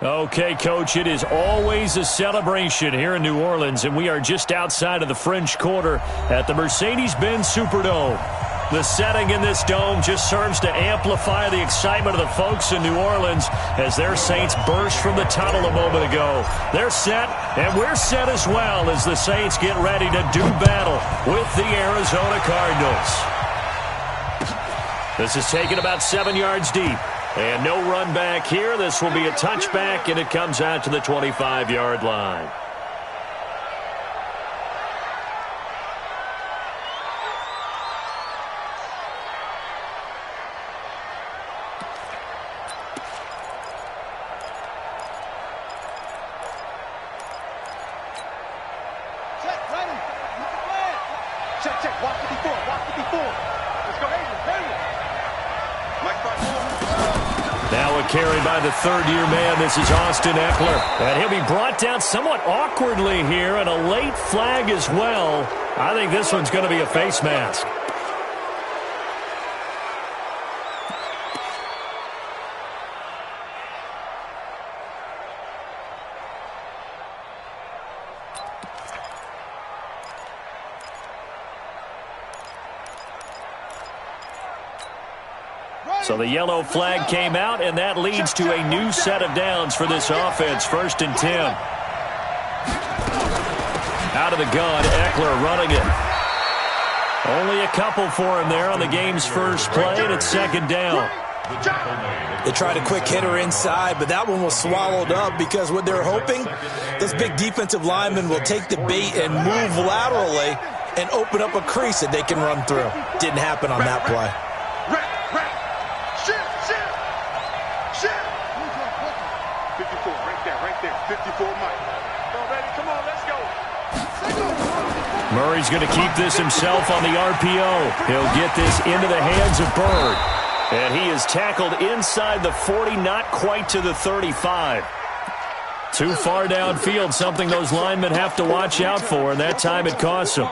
Okay, Coach, it is always a celebration here in New Orleans, and we are just outside of the French Quarter at the Mercedes-Benz Superdome. The setting in this dome just serves to amplify the excitement of the folks in New Orleans as their Saints burst from the tunnel a moment ago. They're set, and we're set as well as the Saints get ready to do battle with the Arizona Cardinals. This is taken about 7 yards deep. And no run back here. This will be a touchback, and it comes out to the 25-yard line. Check. Walk 54. Let's go. Now a carry by the third-year man. This is Austin Eckler. And he'll be brought down somewhat awkwardly here, and a late flag as well. I think this one's going to be a face mask. So the yellow flag came out, and that leads to a new set of downs for this offense. 1st and 10. Out of the gun, Eckler running it. Only a couple for him there on the game's first play, and it's 2nd down. They tried a quick hitter inside, but that one was swallowed up because what they're hoping, this big defensive lineman will take the bait and move laterally and open up a crease that they can run through. Didn't happen on that play. Right there. 54, Mike. Come on, let's go. Murray's going to keep this himself on the RPO. He'll get this into the hands of Bird. And he is tackled inside the 40, not quite to the 35. Too far downfield, something those linemen have to watch out for, and that time it costs them.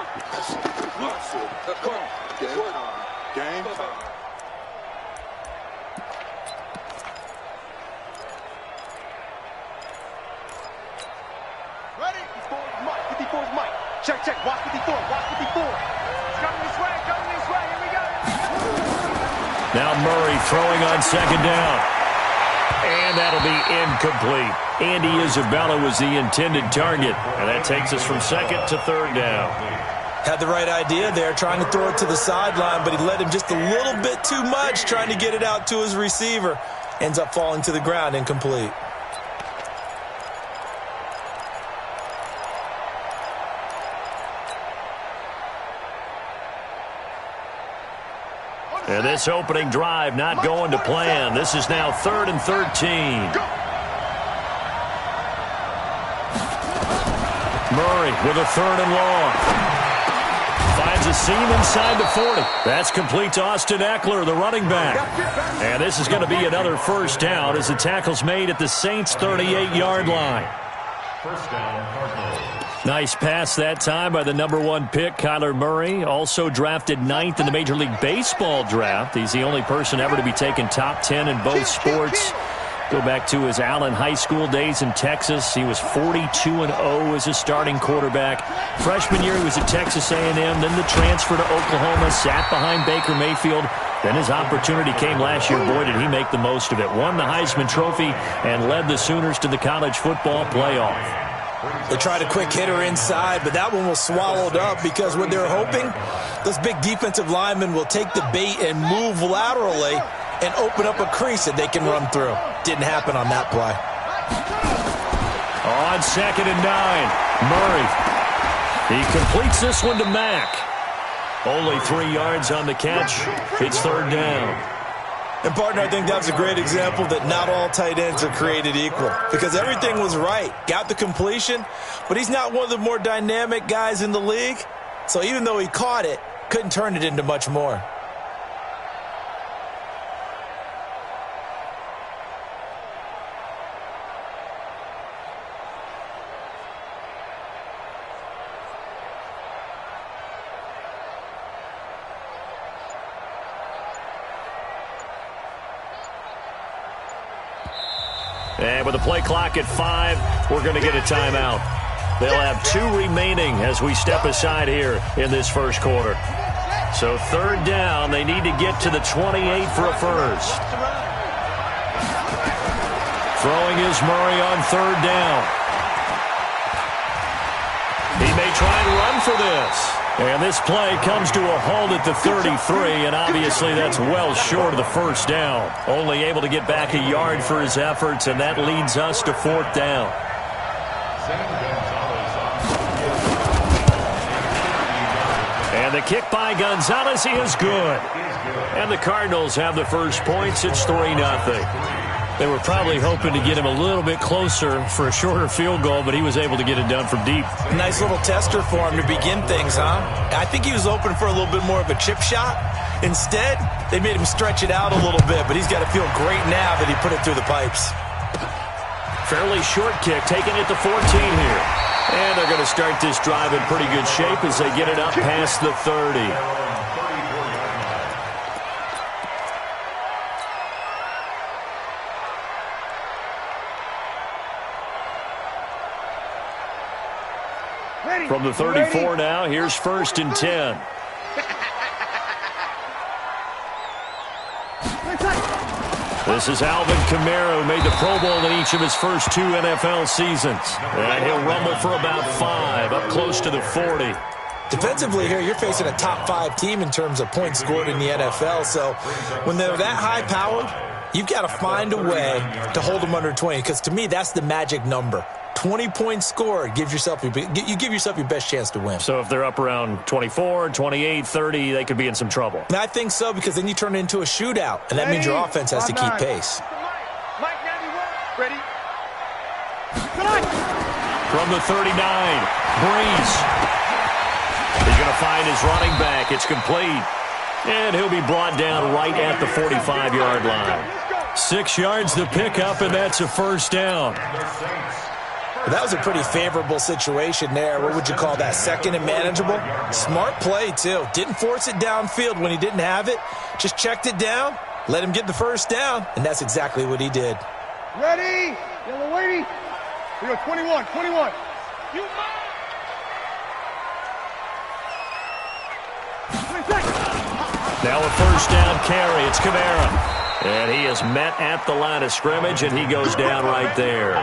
Check. Walk 54. It's coming this way. Here we go. Now Murray throwing on 2nd down. And that'll be incomplete. Andy Isabella was the intended target. And that takes us from 2nd to 3rd down. Had the right idea there, trying to throw it to the sideline, but he led him just a little bit too much, trying to get it out to his receiver. Ends up falling to the ground, incomplete. And this opening drive not going to plan. This is now 3rd and 13. Murray with a 3rd and long. Finds a seam inside the 40. That's complete to Austin Eckler, the running back. And this is going to be another 1st down as the tackle's made at the Saints' 38-yard line. 1st down, Cardinals. Nice pass that time by the #1 pick, Kyler Murray. Also drafted 9th in the Major League Baseball draft. He's the only person ever to be taken top 10 in both sports. Go back to his Allen High School days in Texas. He was 42-0 as a starting quarterback. Freshman year, he was at Texas A&M. Then the transfer to Oklahoma, sat behind Baker Mayfield. Then his opportunity came last year. Boy, did he make the most of it. Won the Heisman Trophy and led the Sooners to the college football playoff. They tried a quick hitter inside, but that one was swallowed up because what they're hoping, this big defensive lineman will take the bait and move laterally and open up a crease that they can run through. Didn't happen on that play. On 2nd and 9, Murray. He completes this one to Mack. Only 3 yards on the catch. It's 3rd down. And, partner, I think that was a great example that not all tight ends are created equal because everything was right. Got the completion, but he's not one of the more dynamic guys in the league. So even though he caught it, couldn't turn it into much more. And with the play clock at 5, we're going to get a timeout. They'll have 2 remaining as we step aside here in this first quarter. So 3rd down, they need to get to the 28 for a first. Throwing is Murray on 3rd down. He may try and run for this. And this play comes to a halt at the 33, and obviously that's well short of the first down. Only able to get back a yard for his efforts, and that leads us to 4th down. And the kick by Gonzalez is good. And the Cardinals have the first points. It's 3-0. They were probably hoping to get him a little bit closer for a shorter field goal, but he was able to get it done from deep. Nice little tester for him to begin things, huh? I think he was open for a little bit more of a chip shot. Instead, they made him stretch it out a little bit, but he's got to feel great now that he put it through the pipes. Fairly short kick, taking it to 14 here. And they're going to start this drive in pretty good shape as they get it up past the 30. From the 34 now, here's 1st and 10. This is Alvin Kamara, who made the Pro Bowl in each of his first 2 NFL seasons. And he'll rumble for about 5, up close to the 40. Defensively here, you're facing a top 5 team in terms of points scored in the NFL. So when they're that high-powered, you've got to find a way to hold them under 20, because to me, that's the magic number. 20 points scored, you give yourself your best chance to win. So if they're up around 24, 28, 30, they could be in some trouble. And I think so, because then you turn it into a shootout, and that means your offense has to keep pace. Mike 91. Ready? From the 39, Breeze. He's going to find his running back. It's complete. And he'll be brought down right at the 45-yard line. 6 yards to pick up, and that's a first down. That was a pretty favorable situation there. What would you call that? 2nd and manageable? Smart play, too. Didn't force it downfield when he didn't have it. Just checked it down, let him get the first down, and that's exactly what he did. Ready? Yellow lady. We go 21. Now a first down carry. It's Kamara. And he is met at the line of scrimmage, and he goes down right there.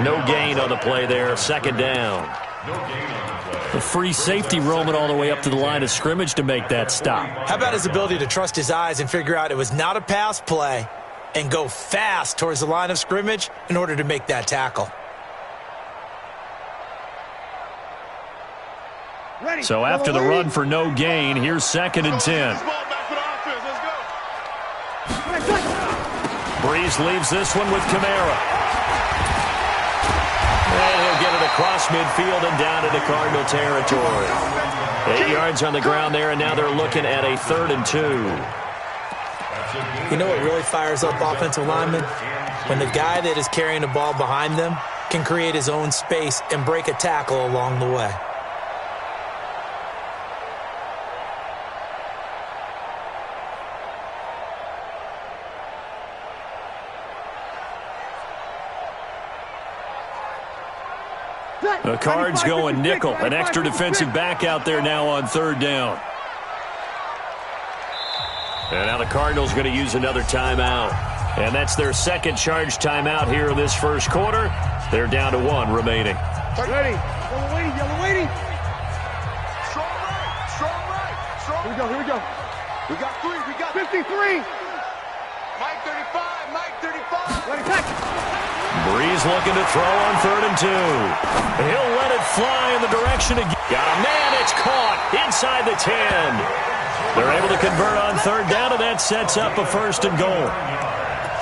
No gain on the play there. 2nd down. The free safety roaming all the way up to the line of scrimmage to make that stop. How about his ability to trust his eyes and figure out it was not a pass play and go fast towards the line of scrimmage in order to make that tackle? So after the run for no gain, here's 2nd and 10. Breeze leaves this one with Kamara. And he'll get it across midfield and down into Cardinal territory. 8 yards on the ground there, and now they're looking at a 3rd and 2. You know what really fires up offensive linemen? When the guy that is carrying the ball behind them can create his own space and break a tackle along the way. The Cards going nickel. An extra defensive back out there now on 3rd down. And now the Cardinals going to use another timeout. And that's their 2nd charge timeout here in this first quarter. They're down to 1 remaining. Ready? Yellow lady. Strong right. Here we go. We got 3. We got 53. Mike 35. Mike 35. Ready, back. Breeze looking to throw on 3rd and 2. He'll let it fly in the direction of... Got a man, it's caught inside the 10. They're able to convert on 3rd down, and that sets up a 1st and goal.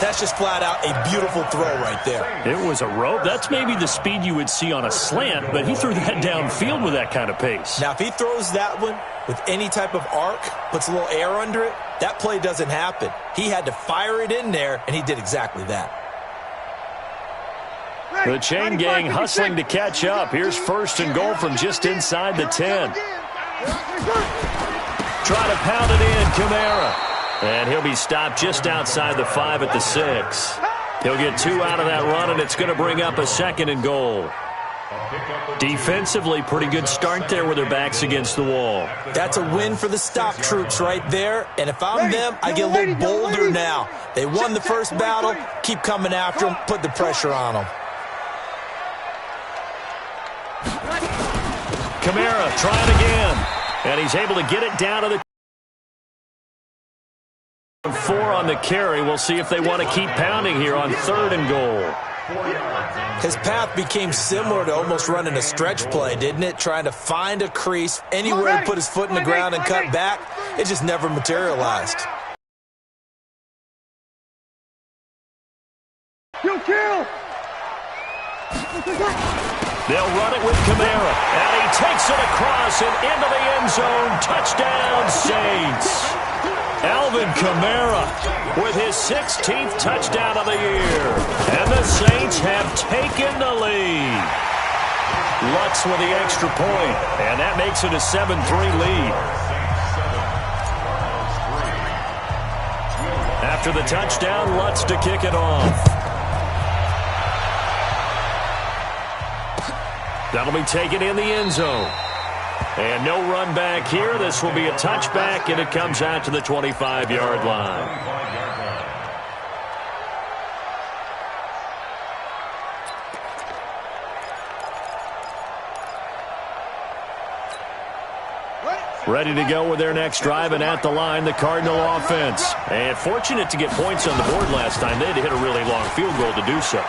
That's just flat out a beautiful throw right there. It was a rope. That's maybe the speed you would see on a slant, but he threw that downfield with that kind of pace. Now, if he throws that one with any type of arc, puts a little air under it, that play doesn't happen. He had to fire it in there, and he did exactly that. The chain gang hustling to catch up. Here's 1st and goal from just inside the 10. Try to pound it in, Kamara. And he'll be stopped just outside the 5 at the 6. He'll get 2 out of that run, and it's going to bring up a 2nd and goal. Defensively, pretty good start there with their backs against the wall. That's a win for the stop troops right there. And if I'm them, I get a little bolder now. They won the first battle. Keep coming after them. Put the pressure on them. Kamara trying again. And he's able to get it down to the 4 on the carry. We'll see if they want to keep pounding here on 3rd and goal. His path became similar to almost running a stretch play, didn't it? Trying to find a crease, anywhere to put his foot in the ground and cut back. It just never materialized. Kill! They'll run it with Kamara, and he takes it across and into the end zone. Touchdown, Saints. Alvin Kamara with his 16th touchdown of the year. And the Saints have taken the lead. Lutz with the extra point, and that makes it a 7-3 lead. After the touchdown, Lutz to kick it off. That'll be taken in the end zone. And no run back here. This will be a touchback, and it comes out to the 25-yard line. Ready to go with their next drive, and at the line, the Cardinal offense. And fortunate to get points on the board last time. They had to hit a really long field goal to do so.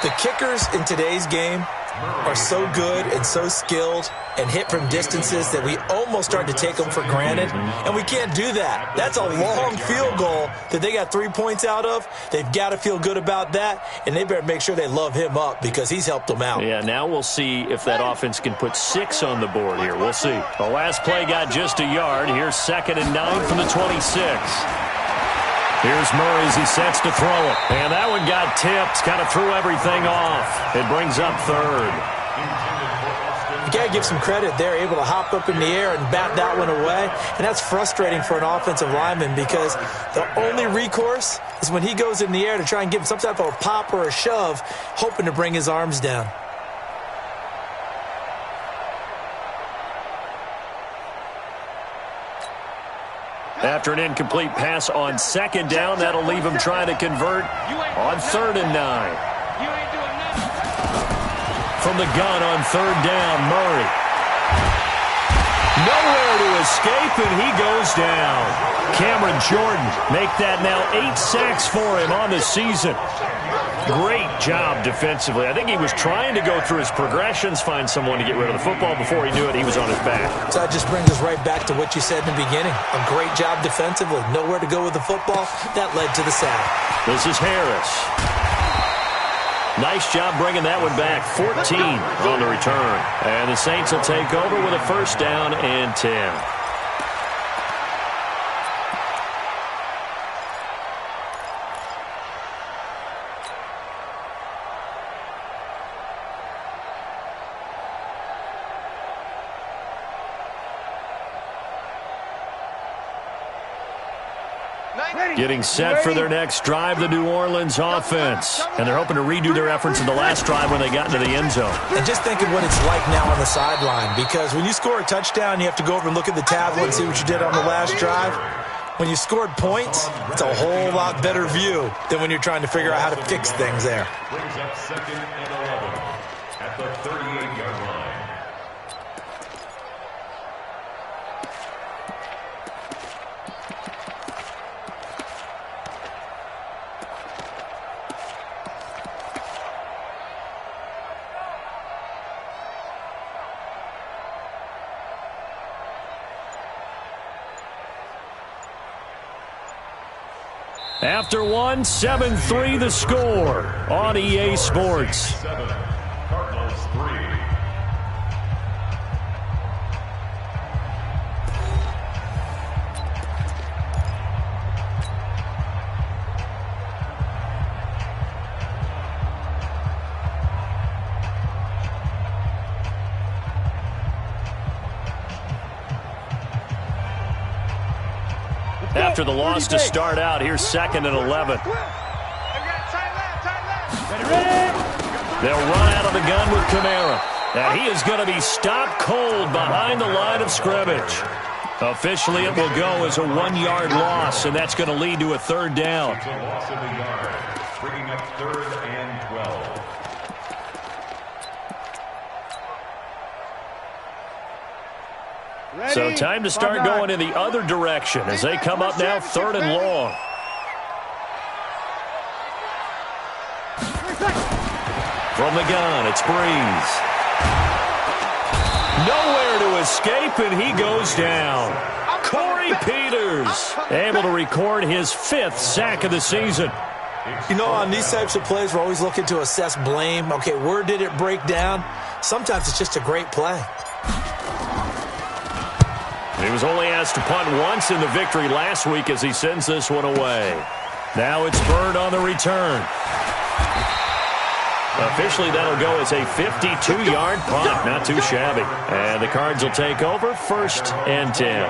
The kickers in today's game are so good and so skilled and hit from distances that we almost start to take them for granted, and we can't do that. That's a long field goal that they got 3 points out of. They've got to feel good about that, and they better make sure they love him up because he's helped them out. Yeah, now we'll see if that offense can put 6 on the board here. We'll see. The last play got just a yard. Here's 2nd and 9 from the 26. Here's Murray as he sets to throw it. And that one got tipped, kind of threw everything off. It brings up 3rd. You got to give some credit. They're able to hop up in the air and bat that one away. And that's frustrating for an offensive lineman because the only recourse is when he goes in the air to try and give him some type of a pop or a shove, hoping to bring his arms down. After an incomplete pass on 2nd down, that'll leave him trying to convert on 3rd and 9. From the gun on 3rd down, Murray. Nowhere to escape, and he goes down. Cameron Jordan make that now 8 sacks for him on the season. Great job defensively. I think he was trying to go through his progressions, find someone to get rid of the football. Before he knew it, he was on his back. So that just brings us right back to what you said in the beginning. A great job defensively. Nowhere to go with the football. That led to the sack. This is Harris. Nice job bringing that one back. 14 on the return. And the Saints will take over with a 1st down and 10. Getting set for their next drive, the New Orleans offense. And they're hoping to redo their efforts in the last drive when they got into the end zone. And just think of what it's like now on the sideline, because when you score a touchdown, you have to go over and look at the tablet and see what you did on the last drive. When you scored points, it's a whole lot better view than when you're trying to figure out how to fix things there. Brings up 2nd and 11 at the 38-yard line. After one, 7-3 the score on EA Sports. 7, Cardinals 3. After the loss to start out, here's 2nd and 11. They'll run out of the gun with Kamara. And he is going to be stopped cold behind the line of scrimmage. Officially, it will go as a 1-yard loss, and that's going to lead to a third down. It's a loss of a yard, bringing up 3rd and 12. So time to start going in the other direction as they come up now 3rd and long. From the gun, it's Breeze. Nowhere to escape, and he goes down. Corey Peters able to record his 5th sack of the season. You know, on these types of plays, we're always looking to assess blame. Okay, where did it break down? Sometimes it's just a great play. He was only asked to punt once in the victory last week as he sends this one away. Now it's Bird on the return. Officially, that'll go as a 52-yard punt. Not too shabby. And the Cards will take over 1st and 10.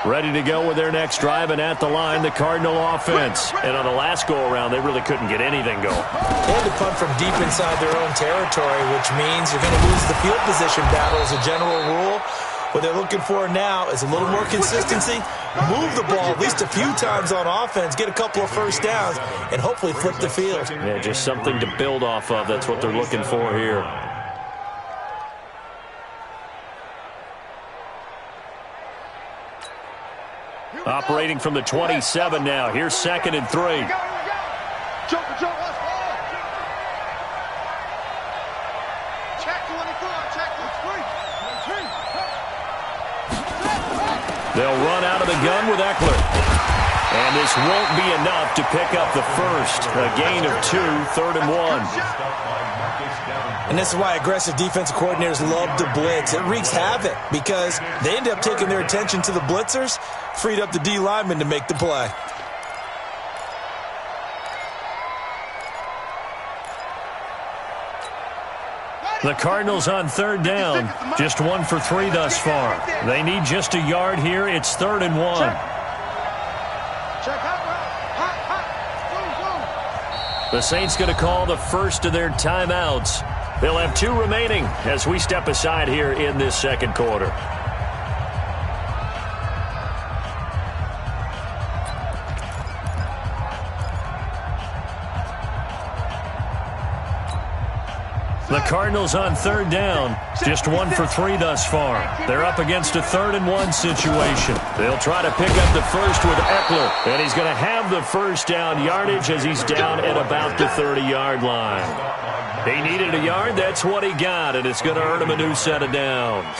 Ready to go with their next drive, and at the line, the Cardinal offense. And on the last go-around, they really couldn't get anything going. They had to punt from deep inside their own territory, which means you're going to lose the field position battle as a general rule. What they're looking for now is a little more consistency, move the ball at least a few times on offense, get a couple of first downs, and hopefully flip the field. Yeah, just something to build off of. That's what they're looking for here. Operating from the 27 now. Here's 2nd and 3. They'll run out of the gun with Eckler. And this won't be enough to pick up the first. A gain of 2, 3rd and 1. And this is why aggressive defensive coordinators love to blitz. It wreaks havoc because they end up taking their attention to the blitzers, freed up the D lineman to make the play. The Cardinals on 3rd down. Just 1 for 3 thus far. They need just a yard here. It's 3rd and 1. The Saints going to call the first of their timeouts. They'll have 2 remaining as we step aside here in this 2nd quarter. The Cardinals on 3rd down. Just 1 for 3 thus far. They're up against a 3rd and 1 situation. They'll try to pick up the first with Eckler. And he's going to have the first down yardage as he's down at about the 30-yard line. He needed a yard. That's what he got. And it's going to earn him a new set of downs.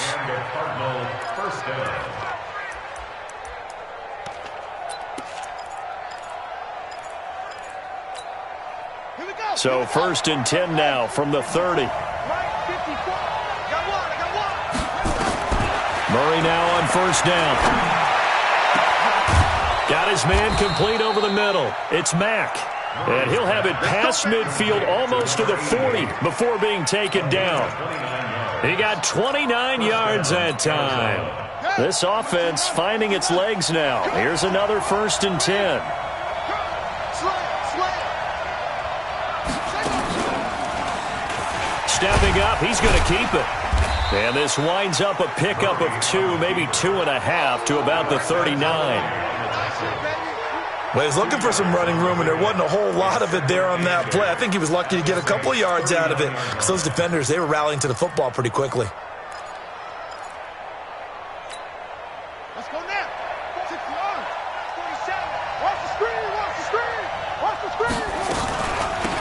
So 1st and 10 now from the 30. Murray now on 1st down. Got his man complete over the middle. It's Mack. And he'll have it past midfield almost to the 40 before being taken down. He got 29 yards that time. This offense finding its legs now. Here's another 1st and 10. Stepping up, he's going to keep it. And this winds up a pickup of 2, maybe 2.5 to about the 39. Well, he's looking for some running room, and there wasn't a whole lot of it there on that play. I think he was lucky to get a couple of yards out of it because those defenders, they were rallying to the football pretty quickly. Let's go now. 60 yards. 47. Watch the screen. Watch the screen. Watch the screen.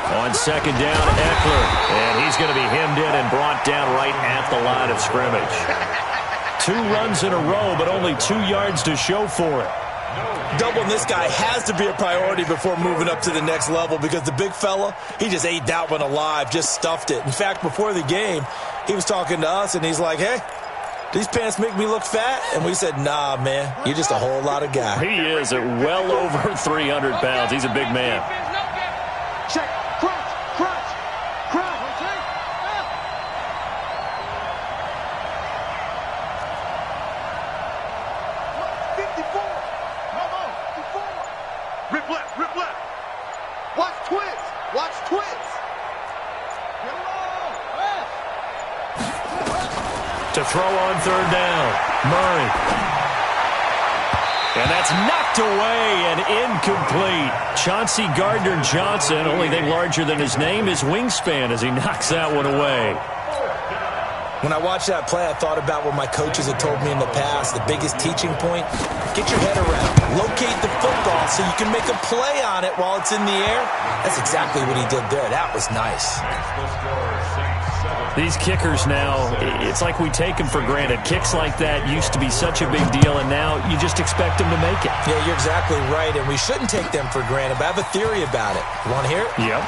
On 2nd down, Eckler. And he's going to be hemmed in and brought down right at the line of scrimmage. 2 runs in a row, but only 2 yards to show for it. Doubling this guy has to be a priority before moving up to the next level because the big fella, he just ate that one alive, just stuffed it. In fact, before the game, he was talking to us, and he's like, hey, these pants make me look fat? And we said, nah, man, you're just a whole lot of guy. He is at well over 300 pounds. He's a big man. Check. Crunch. Crunch. Crunch. 54. Come on. 54. Rip left. Rip left. Watch twins. Watch twins. To throw on third down. Murray. And that's knocked away and incomplete. Chauncey Gardner-Johnson, only thing larger than his name is wingspan as he knocks that one away. When I watched that play, I thought about what my coaches had told me in the past. The biggest teaching point, get your head around. Locate the football so you can make a play on it while it's in the air. That's exactly what he did there. That was nice. These kickers now, it's like we take them for granted. Kicks like that used to be such a big deal, and now you just expect them to make it. Yeah, you're exactly right, and we shouldn't take them for granted, but I have a theory about it. You want to hear it? Yep.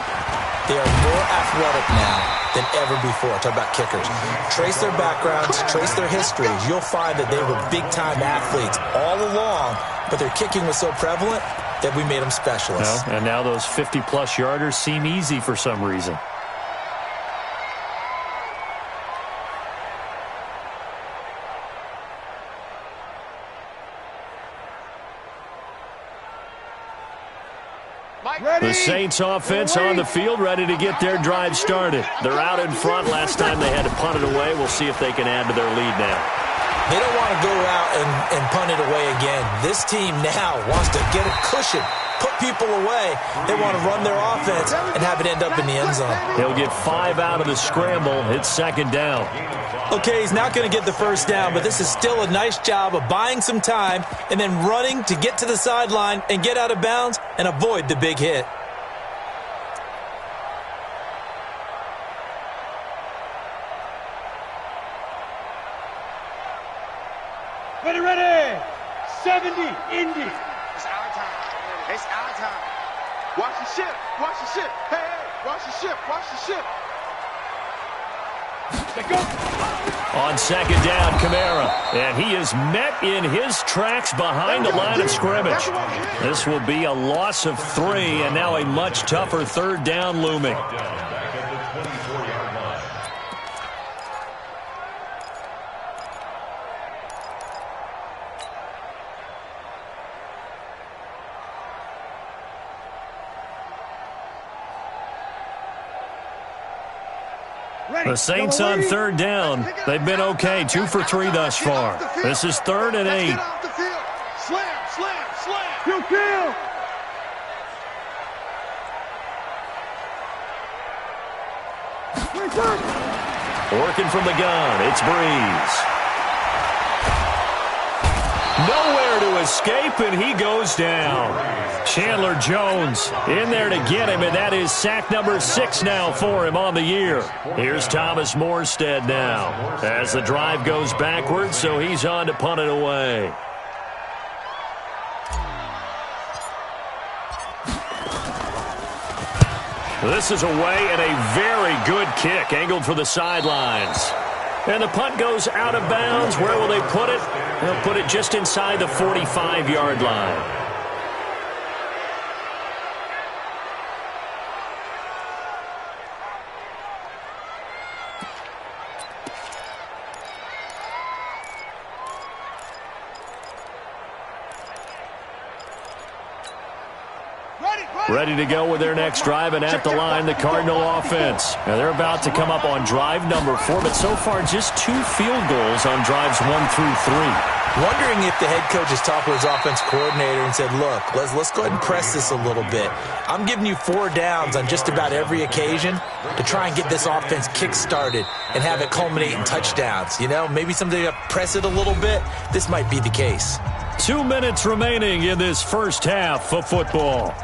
They are more athletic now than ever before. Talk about kickers. Trace their backgrounds, trace their histories. You'll find that they were big-time athletes all along, but their kicking was so prevalent that we made them specialists. Well, and now those 50-plus yarders seem easy for some reason. The Saints offense on the field, ready to get their drive started. They're out in front. Last time they had to punt it away. We'll see if they can add to their lead now. They don't want to go out and punt it away again. This team now wants to get a cushion, put people away. They want to run their offense and have it end up in the end zone. He'll get 5 out of the scramble. It's second down. Okay, he's not going to get the first down, but this is still a nice job of buying some time and then running to get to the sideline and get out of bounds and avoid the big hit. Ready, ready. 70, Indy. It's our time. It's our time. Watch the ship. Watch the ship. Hey, hey. Watch the ship. Watch the ship. On second down, Kamara. And he is met in his tracks behind the line of scrimmage. This will be a loss of 3, and now a much tougher third down looming. The Saints on third down. They've been okay, 2 for 3 thus far. This is 3rd and 8. Slam, slam, slam. Kill, kill. Working from the gun, it's Breeze. Nowhere to escape, and he goes down. Chandler Jones in there to get him, and that is sack number 6 now for him on the year. Here's Thomas Morstead now as the drive goes backwards, so he's on to punt it away. This is away, and a very good kick angled for the sidelines. And the punt goes out of bounds. Where will they put it? They'll put it just inside the 45-yard line. Ready to go with their next drive, and at the line, the Cardinal offense. Now they're about to come up on drive number 4, but so far just 2 field goals on drives 1 through 3. Wondering if the head coach has talked to his offense coordinator and said, look, let's go ahead and press this a little bit. I'm giving you 4 downs on just about every occasion to try and get this offense kick-started and have it culminate in touchdowns. You know, maybe someday you press it a little bit. This might be the case. 2 minutes remaining in this first half of football.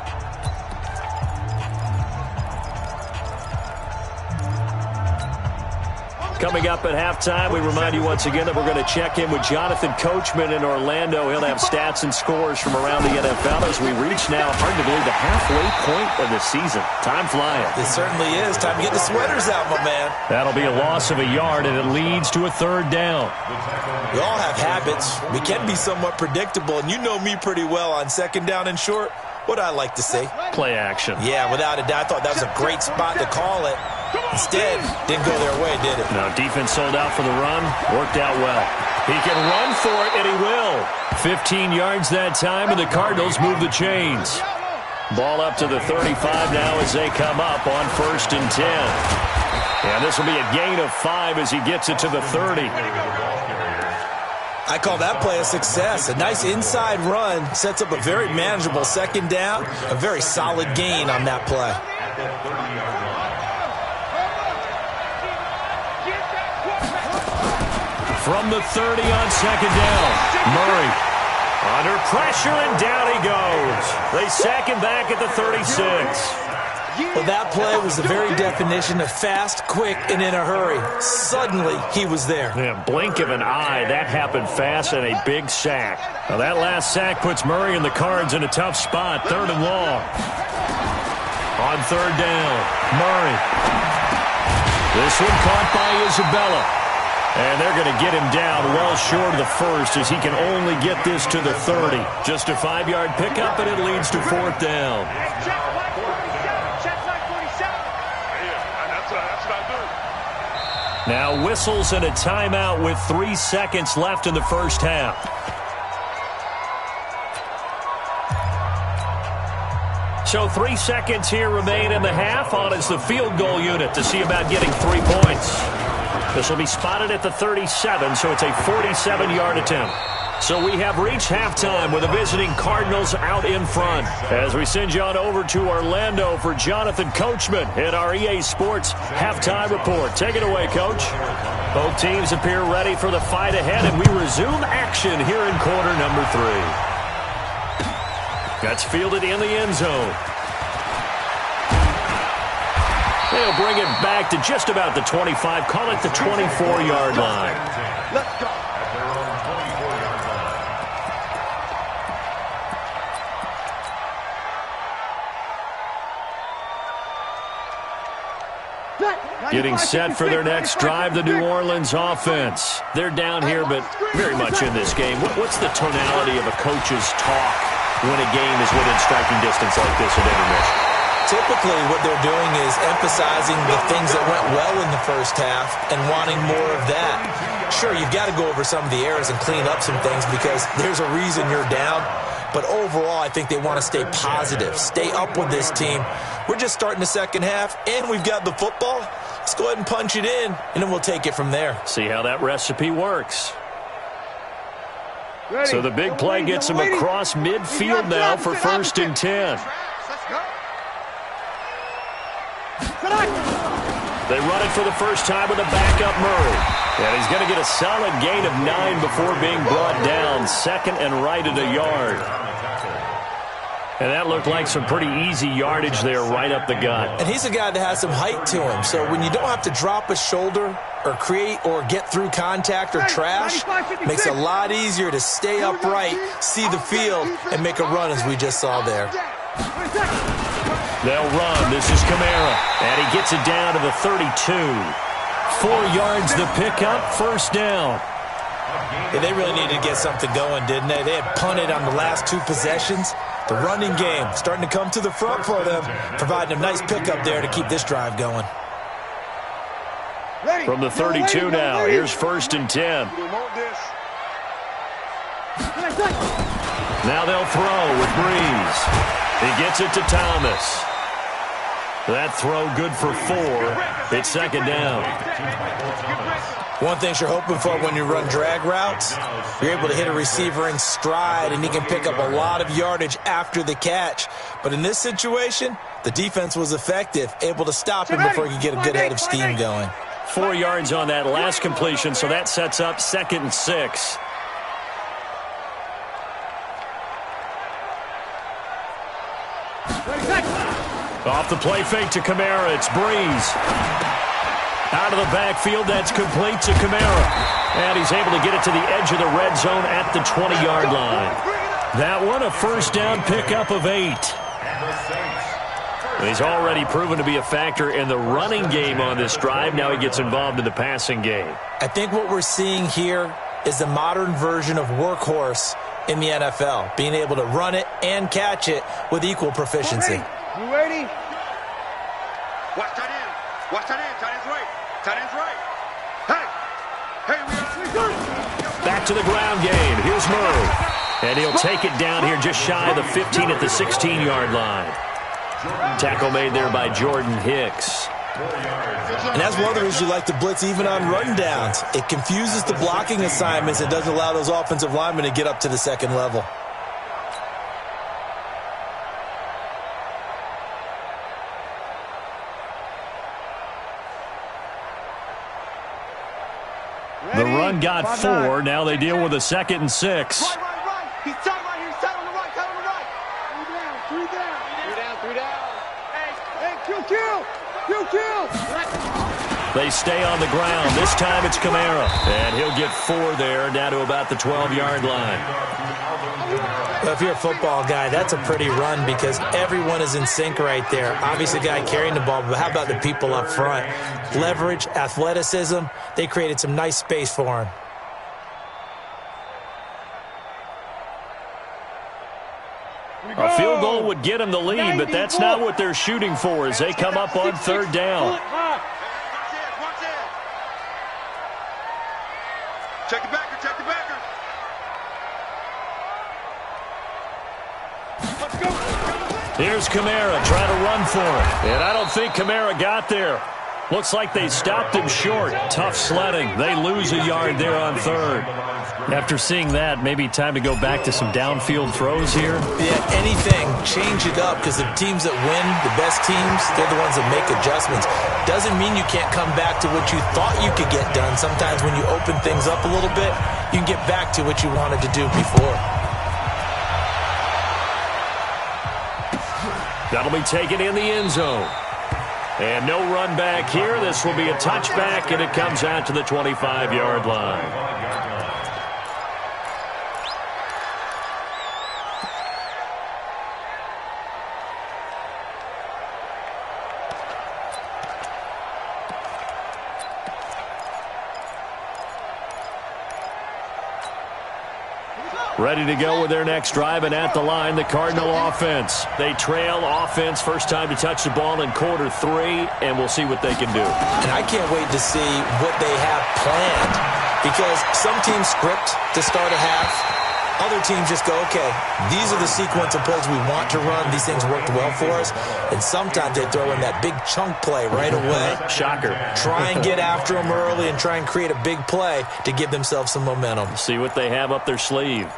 Coming up at halftime, we remind you once again that we're going to check in with Jonathan Coachman in Orlando. He'll have stats and scores from around the NFL as we reach now, hard to believe, the halfway point of the season. Time flying. It certainly is. Time to get the sweaters out, my man. That'll be a loss of a yard, and it leads to a third down. We all have habits. We can be somewhat predictable, and you know me pretty well on second down and short. What I like to say? Play action. Yeah, without a doubt. I thought that was a great spot to call it. Instead, didn't go their way, did it? No, defense sold out for the run. Worked out well. He can run for it, and he will. 15 yards that time, and the Cardinals move the chains. Ball up to the 35 now as they come up on 1st and 10. And this will be a gain of 5 as he gets it to the 30. I call that play a success. A nice inside run sets up a very manageable second down. A very solid gain on that play. From the 30 on second down, Murray under pressure, and down he goes. They sack him back at the 36. Well, that play was the very definition of fast, quick, and in a hurry. Suddenly, he was there. Yeah, blink of an eye. That happened fast, and a big sack. Now, that last sack puts Murray and the Cards in a tough spot. 3rd and long. On 3rd down, Murray. This one caught by Isabella. And they're going to get him down well short of the first as he can only get this to the 30. Just a 5-yard pickup, and it leads to 4th down. Now whistles and a timeout with 3 seconds left in the first half. So 3 seconds here remain in the half. On is the field goal unit to see about getting 3 points. This will be spotted at the 37, so it's a 47-yard attempt. So we have reached halftime with the visiting Cardinals out in front. As we send you on over to Orlando for Jonathan Coachman in our EA Sports Halftime Report. Take it away, Coach. Both teams appear ready for the fight ahead, and we resume action here in quarter number 3. That's fielded in the end zone. They'll bring it back to just about the 25. Call it the 24-yard line. Let's go. Getting set for their next drive, the New Orleans offense. They're down here, but very much in this game. What's the tonality of a coach's talk when a game is within striking distance like this at intermission? Typically, what they're doing is emphasizing the things that went well in the first half and wanting more of that. Sure, you've got to go over some of the errors and clean up some things because there's a reason you're down. But overall, I think they want to stay positive, stay up with this team. We're just starting the second half, and we've got the football. Let's go ahead and punch it in, and then we'll take it from there. See how that recipe works. So the big play gets him across midfield now for 1st and 10. They run it for the first time with a backup Murray. And he's going to get a solid gain of 9 before being brought down. 2nd and right at a yard. And that looked like some pretty easy yardage there right up the gut. And he's a guy that has some height to him. So when you don't have to drop a shoulder or create or get through contact or trash, makes it a lot easier to stay upright, see the field, and make a run as we just saw there. They'll run. This is Kamara. And he gets it down to the 32. 4 yards the pickup, 1st down. Yeah, they really needed to get something going, didn't they? They had punted on the last 2 possessions. The running game starting to come to the front for them, providing a nice pickup there to keep this drive going. From the 32 now, here's 1st and 10. Now they'll throw with Breeze. He gets it to Thomas. That throw good for 4. It's 2nd down. One thing you're hoping for when you run drag routes, you're able to hit a receiver in stride, and he can pick up a lot of yardage after the catch. But in this situation, the defense was effective, able to stop him before he could get a good head of steam going. 4 yards on that last completion, so that sets up 2nd and 6. Off the play fake to Kamara, it's Breeze. Out of the backfield, that's complete to Kamara. And he's able to get it to the edge of the red zone at the 20-yard line. That one, a first down pickup of 8. He's already proven to be a factor in the running game on this drive. Now he gets involved in the passing game. I think what we're seeing here is the modern version of workhorse in the NFL, being able to run it and catch it with equal proficiency. You ready? Watch tight end. Watch tight end. Tight end's right. Tight end's right. Hey, we are. Back to the ground game. Here's Murray. And he'll take it down here just shy of the 15 at the 16-yard line. Tackle made there by Jordan Hicks. And that's one of the reasons you like to blitz even on rundowns. It confuses the blocking assignments and doesn't allow those offensive linemen to get up to the second level. The run got 4. Now they deal with a 2nd and 6. Right. He's tight right here. He's tight on the right. Tight on the right. Three down. Hey, kill. They stay on the ground. This time it's Kamara. And he'll get 4 there, down to about the 12-yard line. Well, if you're a football guy, that's a pretty run because everyone is in sync right there. Obviously, the guy carrying the ball, but how about the people up front? Leverage, athleticism, they created some nice space for him. A field goal would get him the lead, but that's not what they're shooting for as they come up on 3rd down. Watch it. Check the backer. Let's go. Here's Kamara trying to run for it. And I don't think Kamara got there. Looks like they stopped him short. Tough sledding. They lose a yard there on 3rd. After seeing that, maybe time to go back to some downfield throws here. Yeah, anything. Change it up because the teams that win, the best teams, they're the ones that make adjustments. Doesn't mean you can't come back to what you thought you could get done. Sometimes when you open things up a little bit, you can get back to what you wanted to do before. That'll be taken in the end zone. And no run back here. This will be a touchback, and it comes out to the 25-yard line. Ready to go with their next drive, and at the line, the Cardinal offense. They trail offense, first time to touch the ball in quarter 3, and we'll see what they can do. And I can't wait to see what they have planned because some teams script to start a half. Other teams just go, okay, these are the sequence of plays we want to run. These things worked well for us. And sometimes they throw in that big chunk play right away. Shocker. Try and get after them early and try and create a big play to give themselves some momentum. See what they have up their sleeve.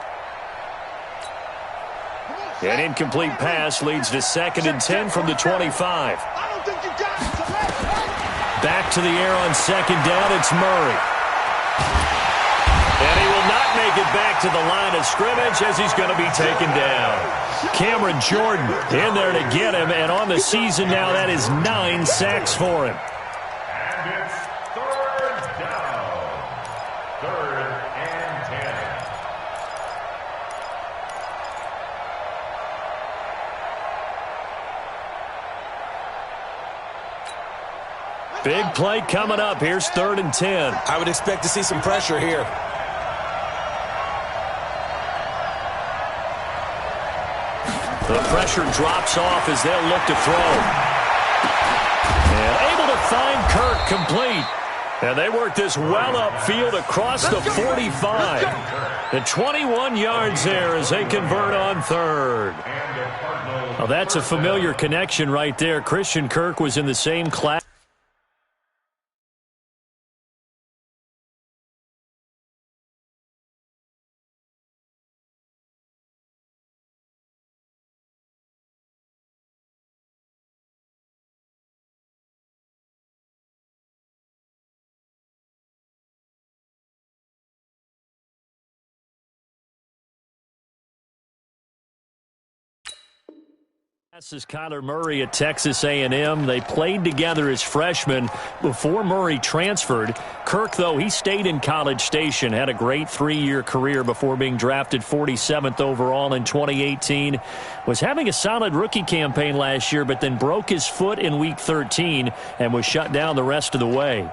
An incomplete pass leads to 2nd and 10 from the 25. Back to the air on 2nd down, it's Murray. And he will not make it back to the line of scrimmage as he's going to be taken down. Cameron Jordan in there to get him, and on the season now, that is 9 sacks for him. And it's 3rd down. 3rd and 10. Big play coming up. Here's 3rd and 10. I would expect to see some pressure here. The pressure drops off as they'll look to throw. And able to find Kirk complete. And they work this well upfield across the 45. The 21 yards there as they convert on 3rd. Well, that's a familiar connection right there. Christian Kirk was in the same class. This is Kyler Murray at Texas A&M. They played together as freshmen before Murray transferred. Kirk, though, he stayed in College Station, had a great 3-year career before being drafted 47th overall in 2018. Was having a solid rookie campaign last year, but then broke his foot in Week 13 and was shut down the rest of the way.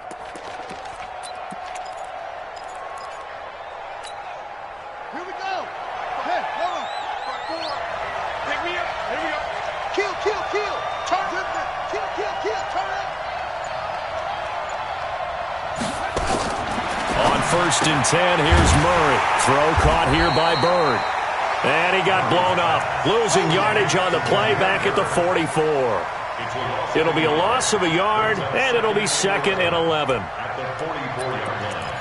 First and 10, here's Murray. Throw caught here by Bird. And he got blown up. Losing yardage on the play back at the 44. It'll be a loss of a yard, and it'll be 2nd and 11. At the 44-yard line.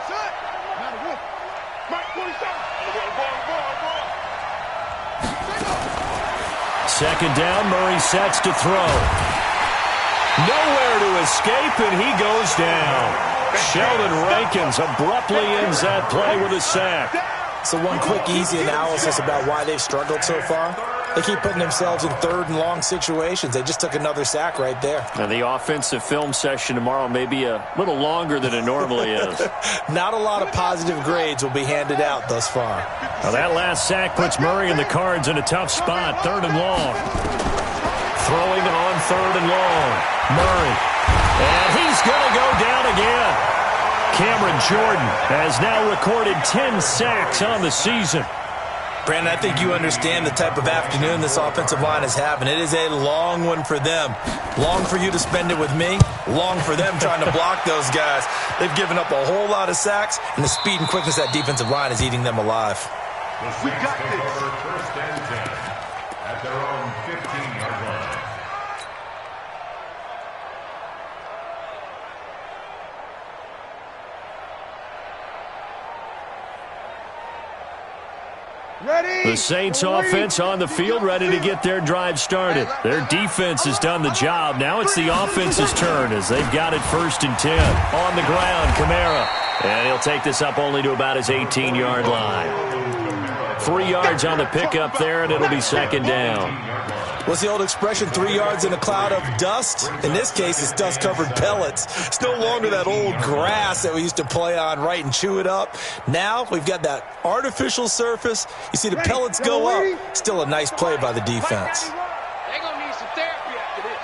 Set. Now the whip. Mike 27. Second down, Murray sets to throw. Nowhere to escape, and he goes down. Sheldon Rankins abruptly ends that play with a sack. So one quick, easy analysis about why they've struggled so far. They keep putting themselves in 3rd and long situations. They just took another sack right there. And the offensive film session tomorrow may be a little longer than it normally is. Not a lot of positive grades will be handed out thus far. Now that last sack puts Murray and the Cards in a tough spot. 3rd and long. Throwing on 3rd and long. Murray. And he's going to go down again. Cameron Jordan has now recorded 10 sacks on the season. Brandon, I think you understand the type of afternoon this offensive line is having. It is a long one for them. Long for you to spend it with me. Long for them trying to block those guys. They've given up a whole lot of sacks, and the speed and quickness of that defensive line is eating them alive. We got this. First and 10 at their own 15-yard line. The Saints offense on the field, ready to get their drive started. Their defense has done the job. Now it's the offense's turn as they've got it 1st and 10. On the ground, Kamara. And he'll take this up only to about his 18-yard line. 3 yards on the pickup there, and it'll be 2nd down. What's the old expression, 3 yards in a cloud of dust? In this case, it's dust-covered pellets. It's no longer that old grass that we used to play on, right, and chew it up. Now we've got that artificial surface. You see the pellets go up. Still a nice play by the defense. They're going to need some therapy after this.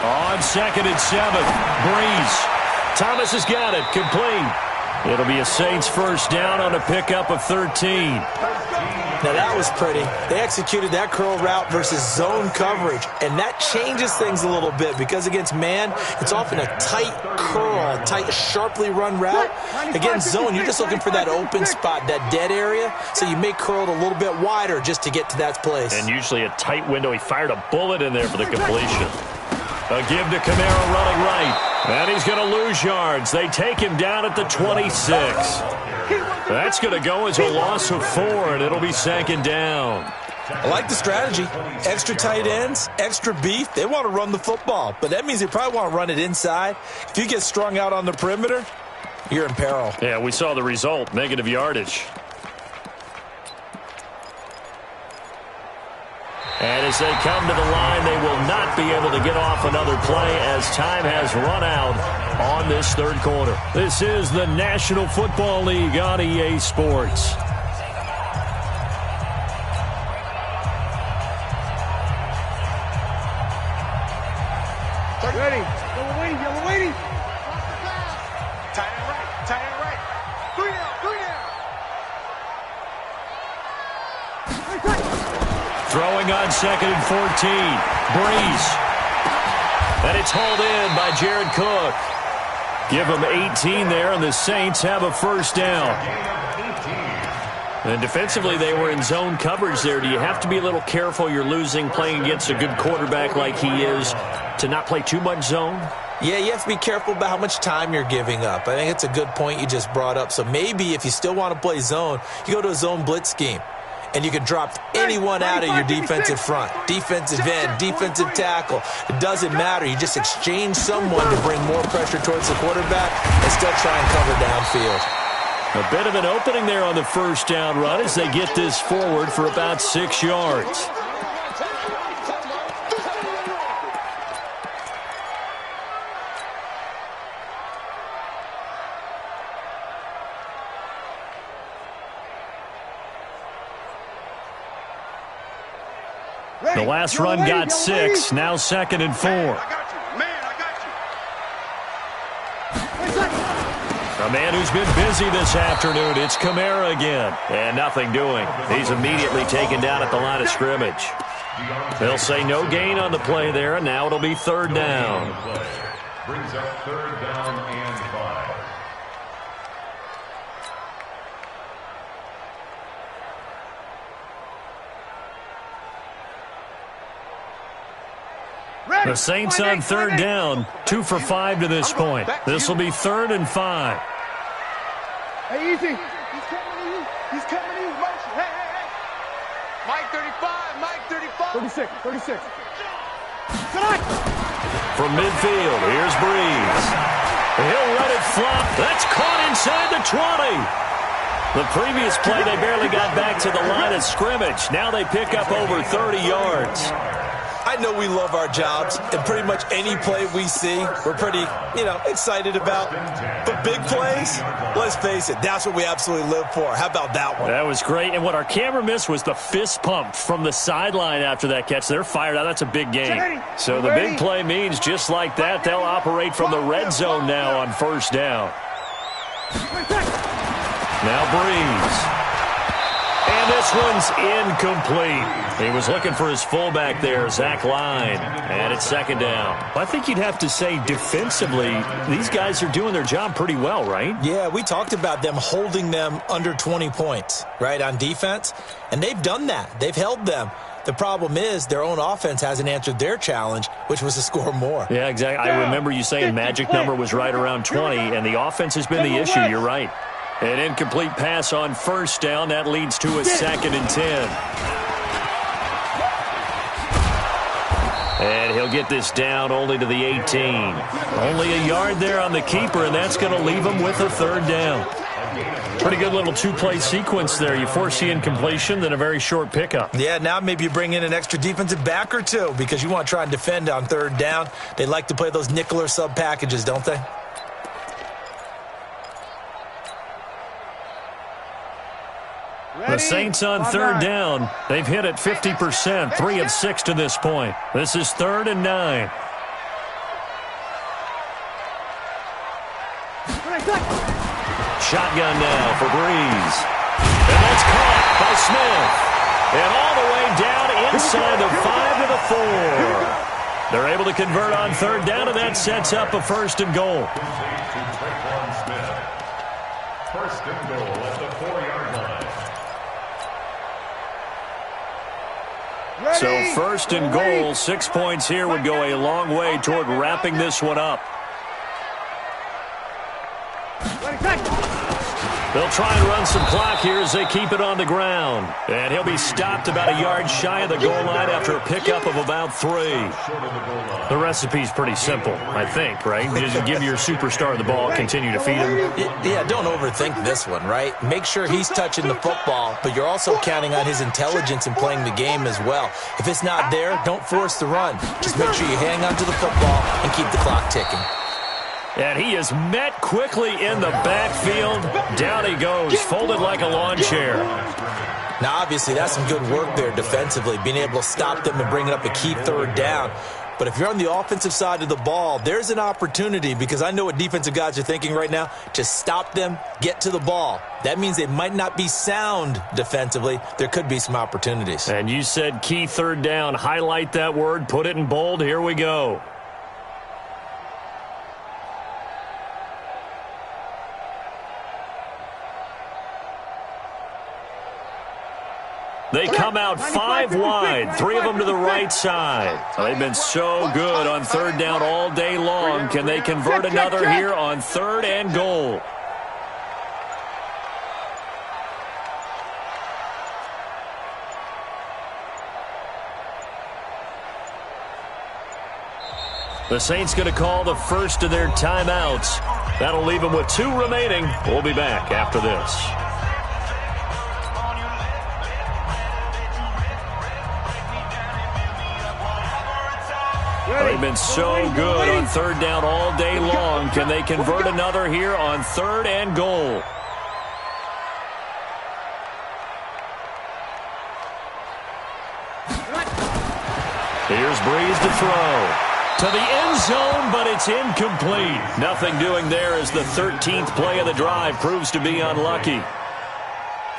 On 2nd and 7, Breeze. Thomas has got it, complete. It'll be a Saints first down on a pickup of 13. Now that was pretty. They executed that curl route versus zone coverage, and that changes things a little bit because against man, it's often a tight curl, tight, sharply run route. Against zone, you're just looking for that open spot, that dead area, so you may curl it a little bit wider just to get to that place. And usually a tight window. He fired a bullet in there for the completion. A give to Kamara running right. And he's going to lose yards. They take him down at the 26. That's going to go as a loss of 4, and it'll be 2nd down. I like the strategy. Extra tight ends, extra beef. They want to run the football, but that means they probably want to run it inside. If you get strung out on the perimeter, you're in peril. Yeah, we saw the result, negative yardage. And as they come to the line, they will not be able to get off another play as time has run out on this 3rd quarter. This is the National Football League on EA Sports. Ready. Yellow waiting. Tight end right. 3 down. Throwing on 2nd and 14. Breeze. And it's hauled in by Jared Cook. Give them 18 there, and the Saints have a first down. And defensively, they were in zone coverage there. Do you have to be a little careful? You're losing playing against a good quarterback like he is to not play too much zone? Yeah, you have to be careful about how much time you're giving up. I think it's a good point you just brought up. So maybe if you still want to play zone, you go to a zone blitz scheme. and you can drop anyone out of your defensive front. Defensive end, defensive tackle. It doesn't matter. You just exchange someone to bring more pressure towards the quarterback and still try and cover downfield. A bit of an opening there on the first down run as they get this forward for about 6 yards. The last run got 6, now 2nd and 4. A man who's been busy this afternoon, it's Kamara again. And nothing doing. He's immediately taken down at the line of scrimmage. They'll say no gain on the play there, and now it'll be 3rd down. Brings up 3rd down and 5. The Saints on 3rd down, 2 for 5 to this point. This will be 3rd and 5. Hey, easy. He's coming to you. He's coming to you. Motion. Hey, hey, hey. Mike 35. Mike 35. 36. From midfield, here's Breeze. He'll let it flop. That's caught inside the 20. The previous play, they barely got back to the line of scrimmage. Now they pick up over 30 yards. I know we love our jobs, and pretty much any play we see, we're pretty, excited about. But big plays, let's face it, that's what we absolutely live for. How about that one? That was great, and what our camera missed was the fist pump from the sideline after that catch. They're fired out. That's a big gain. So the big play means just like that, they'll operate from the red zone now on 1st down. Now Breeze. And this one's incomplete. He was looking for his fullback there, Zach Line. And it's 2nd down. I think you'd have to say defensively, these guys are doing their job pretty well, right? Yeah, we talked about them holding them under 20 points, right, on defense. And they've done that. They've held them. The problem is their own offense hasn't answered their challenge, which was to score more. Yeah, exactly. I remember you saying magic number was right around 20, and the offense has been the issue. You're right. An incomplete pass on 1st down. That leads to a 2nd and 10. And he'll get this down only to the 18. Only a yard there on the keeper, and that's going to leave him with a 3rd down. Pretty good little 2-play sequence there. You force the incompletion, then a very short pickup. Yeah, now maybe you bring in an extra defensive back or two because you want to try and defend on 3rd down. They like to play those nickel or sub packages, don't they? The Saints on 3rd down. They've hit it 50%, 3 of 6 to this point. This is 3rd and 9. Shotgun now for Breeze. And that's caught by Smith. And all the way down inside the 5 to the 4. They're able to convert on 3rd down, and that sets up a 1st and goal. 1st and goal at the 4-yard line. So 1st and goal, 6 points here would go a long way toward wrapping this one up. They'll try and run some clock here as they keep it on the ground. And he'll be stopped about a yard shy of the goal line after a pickup of about 3. The recipe's pretty simple, I think, right? Just give your superstar the ball, continue to feed him. Yeah, don't overthink this one, right? Make sure he's touching the football, but you're also counting on his intelligence in playing the game as well. If it's not there, don't force the run. Just make sure you hang on to the football and keep the clock ticking. And he is met quickly in the backfield. Down he goes, folded like a lawn chair. Now, obviously, that's some good work there defensively, being able to stop them and bring up a key 3rd down. But if you're on the offensive side of the ball, there's an opportunity, because I know what defensive guys are thinking right now. Just stop them, get to the ball. That means they might not be sound defensively. There could be some opportunities. And you said key 3rd down. Highlight that word, put it in bold. Here we go. They come out 5 wide, 3 of them to the right side. They've been so good on 3rd down all day long. Can they convert another here on 3rd and goal? The Saints going to call the first of their timeouts. That'll leave them with 2 remaining. We'll be back after this. They've been so good on third down all day long. Can they convert another here on 3rd and goal? Here's Breeze to throw. To the end zone, but it's incomplete. Nothing doing there as the 13th play of the drive proves to be unlucky.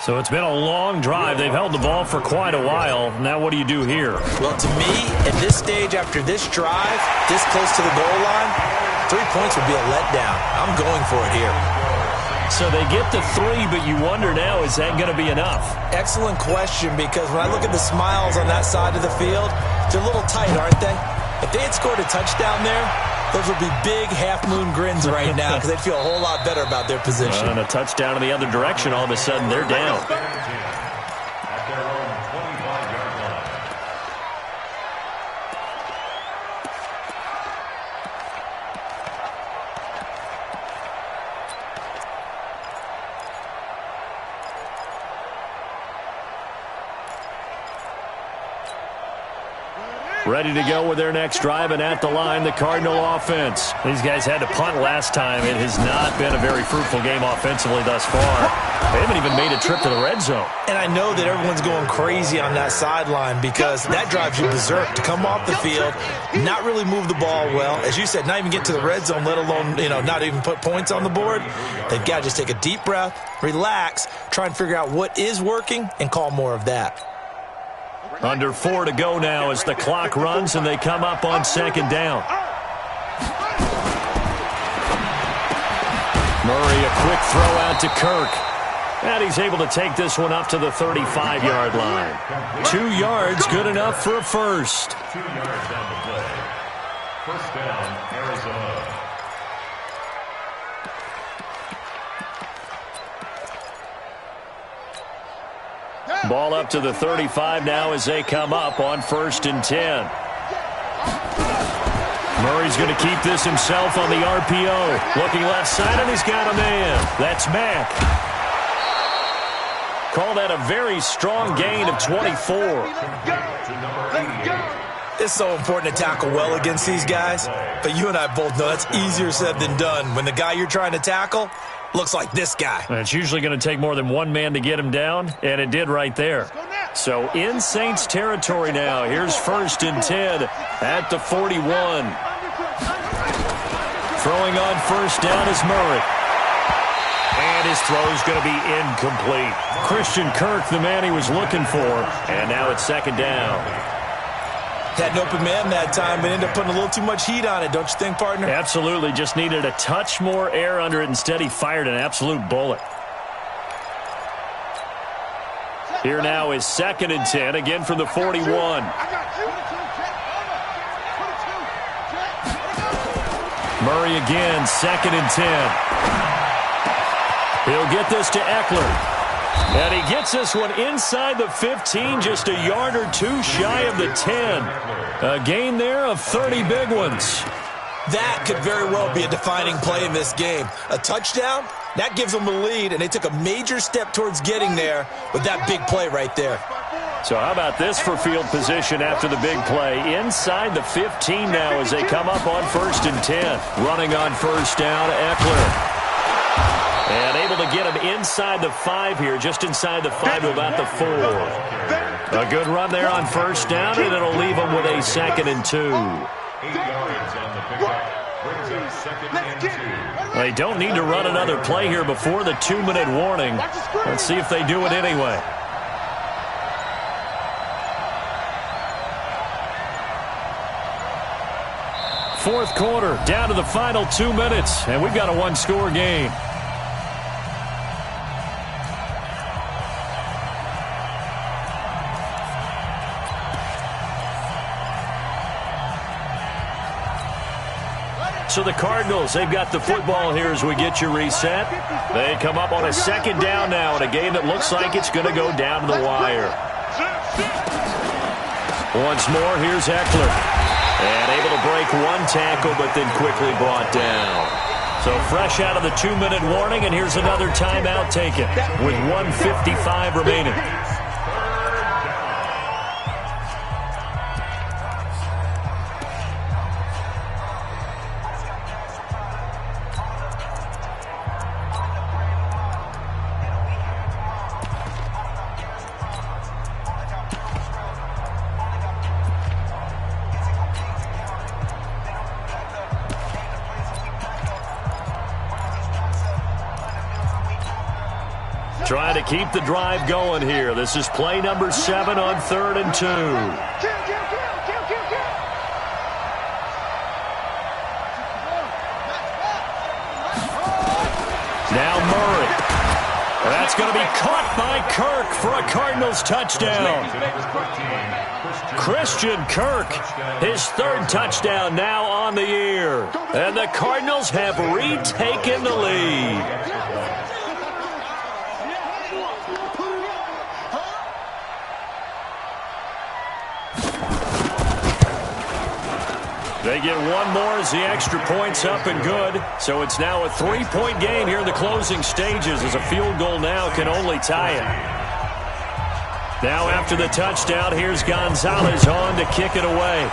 So it's been a long drive. They've held the ball for quite a while. Now what do you do here? Well, to me, at this stage after this drive, this close to the goal line, 3 points would be a letdown. I'm going for it here. So they get to 3, but you wonder now, is that going to be enough? Excellent question, because when I look at the smiles on that side of the field, they're a little tight, aren't they? If they had scored a touchdown there, those would be big half-moon grins right now because they'd feel a whole lot better about their position. And a touchdown in the other direction, all of a sudden they're down. At their own 25-yard line. Ready to go with their next drive, and at the line, the Cardinal offense. These guys had to punt last time. It has not been a very fruitful game offensively thus far. They haven't even made a trip to the red zone. And I know that everyone's going crazy on that sideline because that drives you berserk to come off the field, not really move the ball well. As you said, not even get to the red zone, let alone, not even put points on the board. They've got to just take a deep breath, relax, try and figure out what is working, and call more of that. Under 4 to go now as the clock runs and they come up on 2nd down. Murray, a quick throw out to Kirk. And he's able to take this one up to the 35-yard line. 2 yards, good enough for a first. 2 yards on the play. First down, Arizona. Ball up to the 35 now as they come up on 1st and 10. Murray's going to keep this himself on the RPO. Looking left side, and he's got a man. That's Mack. Call that a very strong gain of 24. It's so important to tackle well against these guys, but you and I both know that's easier said than done when the guy you're trying to tackle looks like this guy. And it's usually going to take more than one man to get him down, and it did right there. So in Saints territory now. Here's 1st and 10 at the 41. Throwing on 1st down is Murray. And his throw's going to be incomplete. Christian Kirk, the man he was looking for, and now it's 2nd down. Had an open man that time, but ended up putting a little too much heat on it, don't you think, partner? Absolutely. Just needed a touch more air under it. Instead, he fired an absolute bullet. Here now is 2nd and 10, again from the 41. Murray again, 2nd and 10. He'll get this to Eckler. And he gets this one inside the 15, just a yard or 2 shy of the 10. A gain there of 30 big ones. That could very well be a defining play in this game. A touchdown, that gives them the lead, and they took a major step towards getting there with that big play right there. So how about this for field position after the big play? Inside the 15 now as they come up on 1st and 10. Running on 1st down, Eckler. And able to get him inside the 5 here, just inside the 5 to about the 4. A good run there on 1st down, and it'll leave him with a 2nd and 2. 8 yards on the pickup. Brings up 2nd and 2. They don't need to run another play here before the 2-minute warning. Let's see if they do it anyway. Fourth quarter, down to the final 2 minutes, and we've got a 1-score game. So the Cardinals, they've got the football here as we get you reset. They come up on a 2nd down now in a game that looks like it's going to go down to the wire. Once more, here's Eckler. And able to break one tackle, but then quickly brought down. So fresh out of the 2-minute warning, and here's another timeout taken with 1:55 remaining. Trying to keep the drive going here. This is play number 7 on 3rd and 2. Now Murray. That's going to be caught by Kirk for a Cardinals touchdown. Christian Kirk, his 3rd touchdown now on the year. And the Cardinals have retaken the lead. They get one more as the extra point's up and good. So it's now a 3-point game here in the closing stages as a field goal now can only tie it. Now after the touchdown, here's Gonzalez on to kick it away.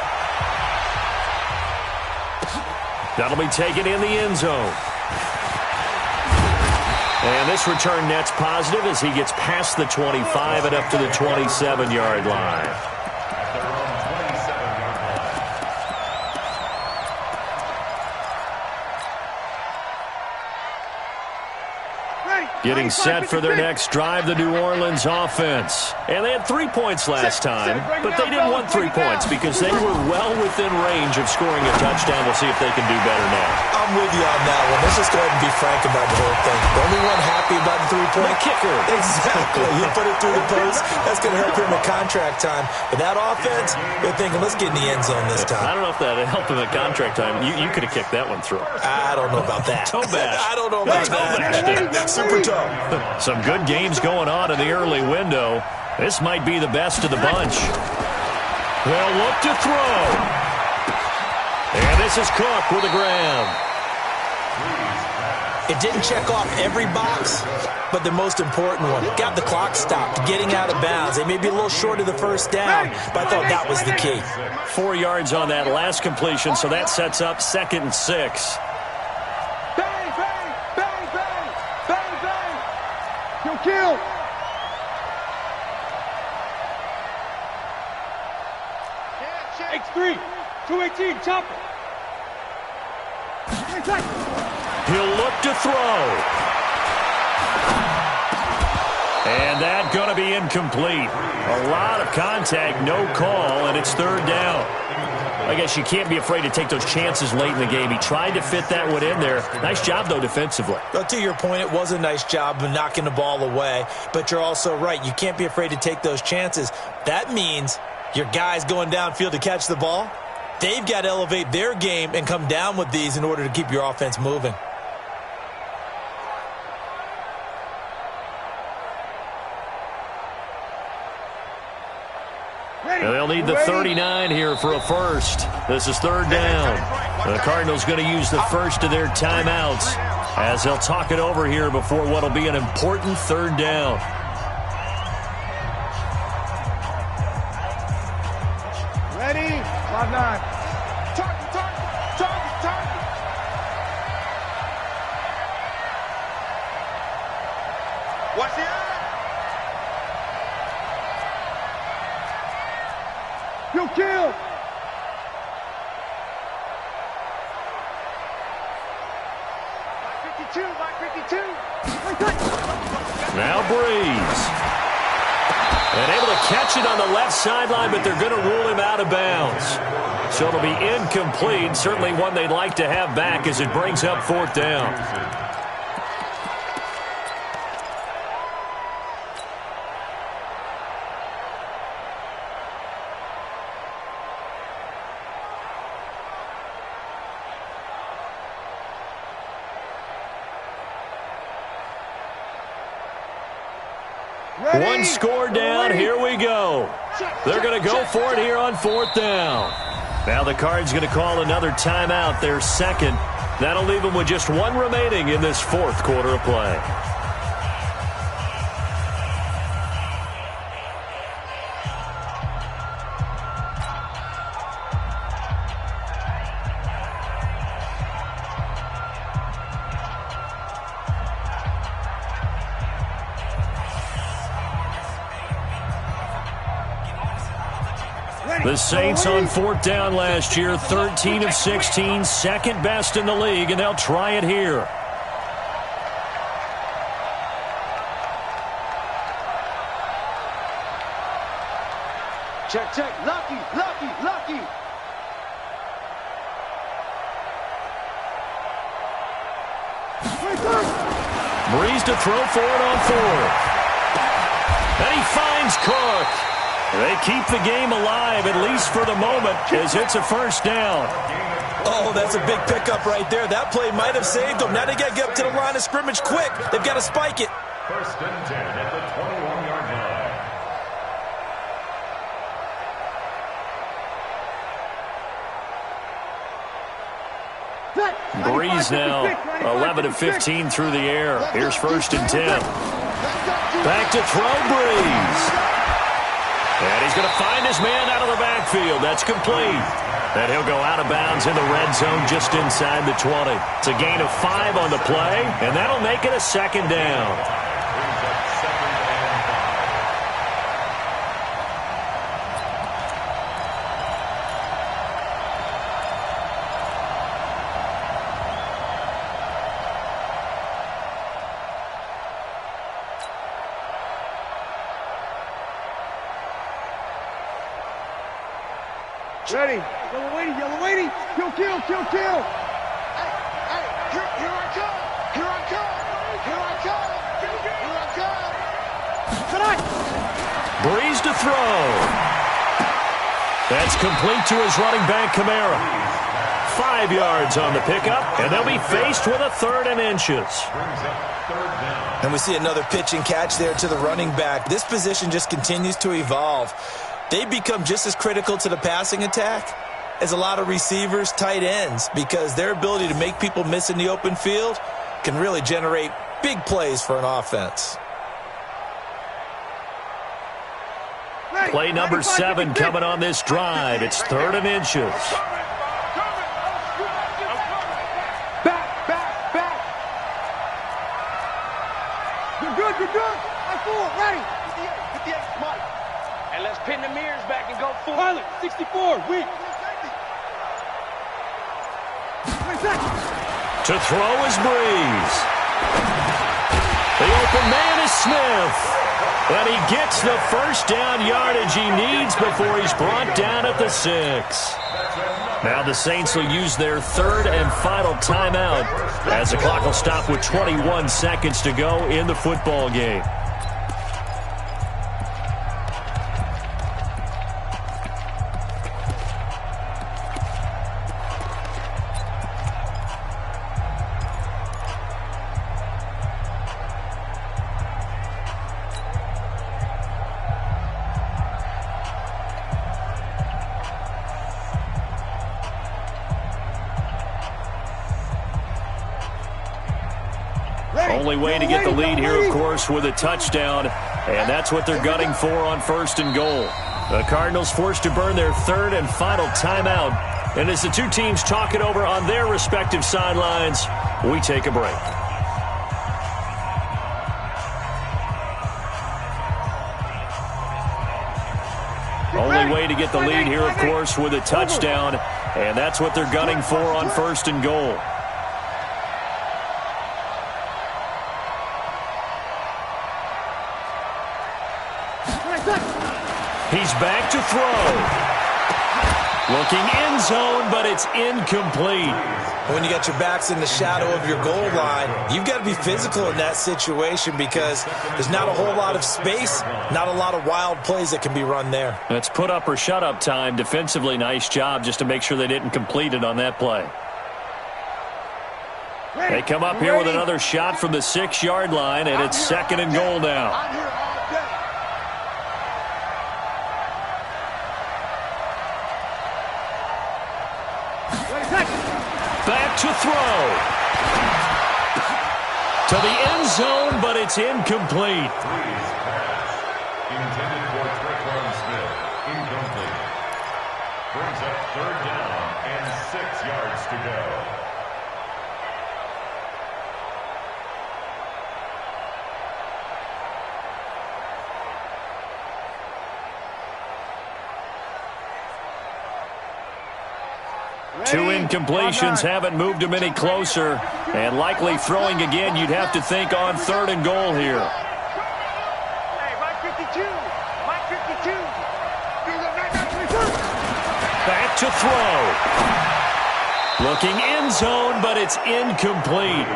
That'll be taken in the end zone. And this return net's positive as he gets past the 25 and up to the 27-yard line. Getting set for their next drive, the New Orleans offense. And they had 3 points last time, but they didn't want 3 points because they were well within range of scoring a touchdown. We'll see if they can do better now. I'm with you on that one. Let's just go ahead and be frank about the whole thing. The only one happy about the 3-point kicker. Exactly. You put it through the post. That's going to help him at contract time. But that offense, they're thinking, let's get in the end zone this time. I don't know if that helped him at contract time. You could have kicked that one through. I don't know about that. Toe bash. I don't know about that. Super tough. Some good games going on in the early window. This might be the best of the bunch. They'll look to throw. And this is Cook with a grab. It didn't check off every box, but the most important one. Got the clock stopped, getting out of bounds. They may be a little short of the first down, but I thought that was the key. 4 yards on that last completion, so that sets up 2nd and 6. Kill. X3, 218, chopper. He'll look to throw. And that's going to be incomplete. A lot of contact, no call, and it's 3rd down. I guess you can't be afraid to take those chances late in the game. He tried to fit that one in there. Nice job, though, defensively. Well, to your point, it was a nice job of knocking the ball away. But you're also right. You can't be afraid to take those chances. That means your guys going downfield to catch the ball, they've got to elevate their game and come down with these in order to keep your offense moving. And they'll need the 39 here for a first. This is 3rd down. The Cardinals going to use the first of their timeouts as they'll talk it over here before what will be an important 3rd down. Ready? 5-9. Target. Watch the eye. You kill. Mike 52. Now Breeze. And able to catch it on the left sideline, but they're going to rule him out of bounds. So it'll be incomplete. Certainly one they'd like to have back as it brings up 4th down. One score down. Here we go. They're going to go for it here on 4th down. Now the Cards going to call another timeout, their second. That'll leave them with just one remaining in this fourth quarter of play. The Saints on fourth down last year, 13 of 16, second best in the league, and they'll try it here. Check, check. Lucky, lucky, lucky. Breeze to throw for it on fourth. And he finds Cook. They keep the game alive, at least for the moment, as it's a first down. Oh, that's a big pickup right there. That play might have saved them. Now they got to get up to the line of scrimmage quick. They've got to spike it. First and 10 at the 21-yard line. Breeze now 11 of 15 through the air. Here's first and 10. Back to throw, Breeze. And he's going to find his man out of the backfield. That's complete. And he'll go out of bounds in the red zone just inside the 20. It's a gain of 5 on the play, and that'll make it a second down. Ready. Yellow waiting, yellow waiting. Kill, kill, kill, kill. Hey, hey, here I come. Here I come. Here I come. Here I come. Tonight. Breeze to throw. That's complete to his running back, Kamara. 5 yards on the pickup, and they'll be faced with a third and inches. And we see another pitch and catch there to the running back. This position just continues to evolve. They become just as critical to the passing attack as a lot of receivers, tight ends, because their ability to make people miss in the open field can really generate big plays for an offense. Play number 7 coming on this drive. It's third and inches. Back, back, back. You're good, you're good. I'm full, ready. 58, Mike. And let's pin the mirrors back and go full. Pilot, 64, weak. To throw is Breeze. The open man is Smith. And he gets the first down yardage he needs before he's brought down at the 6. Now the Saints will use their third and final timeout as the clock will stop with 21 seconds to go in the football game. Only way to get the lead here, of course, with a touchdown, and that's what they're gunning for on first and goal. The Cardinals forced to burn their third and final timeout, and as the two teams talk it over on their respective sidelines, we take a break. Only way to get the lead here, of course, with a touchdown, and that's what they're gunning for on first and goal. He's back to throw. Looking end zone, but it's incomplete. When you got your backs in the shadow of your goal line, you've got to be physical in that situation because there's not a whole lot of space, not a lot of wild plays that can be run there. That's put up or shut up time. Defensively, nice job just to make sure they didn't complete it on that play. They come up here with another shot from the 6-yard line, and it's second and goal now. Back to throw. To the end zone, but it's incomplete. Intended for Tre'Quan Smith. Incomplete. Brings up 3rd down and 6 yards to go. Two incompletions haven't moved him any closer. And likely throwing again, you'd have to think on 3rd and goal here. Hey, Mike 52. Mike 52. Back to throw. Looking end zone, but it's incomplete.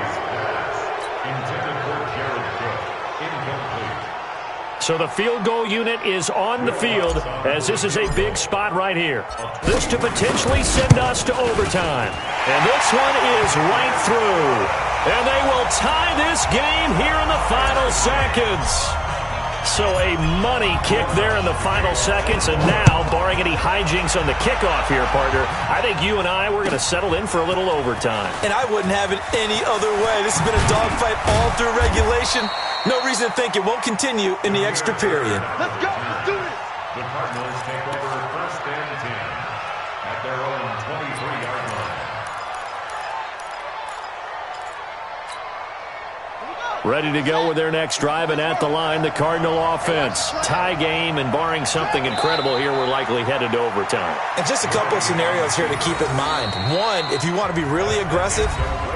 Intended for Jared Cook. Incomplete. So the field goal unit is on the field as this is a big spot right here. This to potentially send us to overtime. And this one is right through. And they will tie this game here in the final seconds. So a money kick there in the final seconds. And now, barring any hijinks on the kickoff here, partner, I think you and I, we're going to settle in for a little overtime. And I wouldn't have it any other way. This has been a dogfight all through regulation. No reason to think it won't continue in the extra period. Let's go. Let's do this. The Cardinals take over 1st and 10 at their own 23-yard line. Ready to go with their next drive, and at the line, the Cardinal offense. Tie game, and barring something incredible here, we're likely headed to overtime. And just a couple of scenarios here to keep in mind. One, if you want to be really aggressive,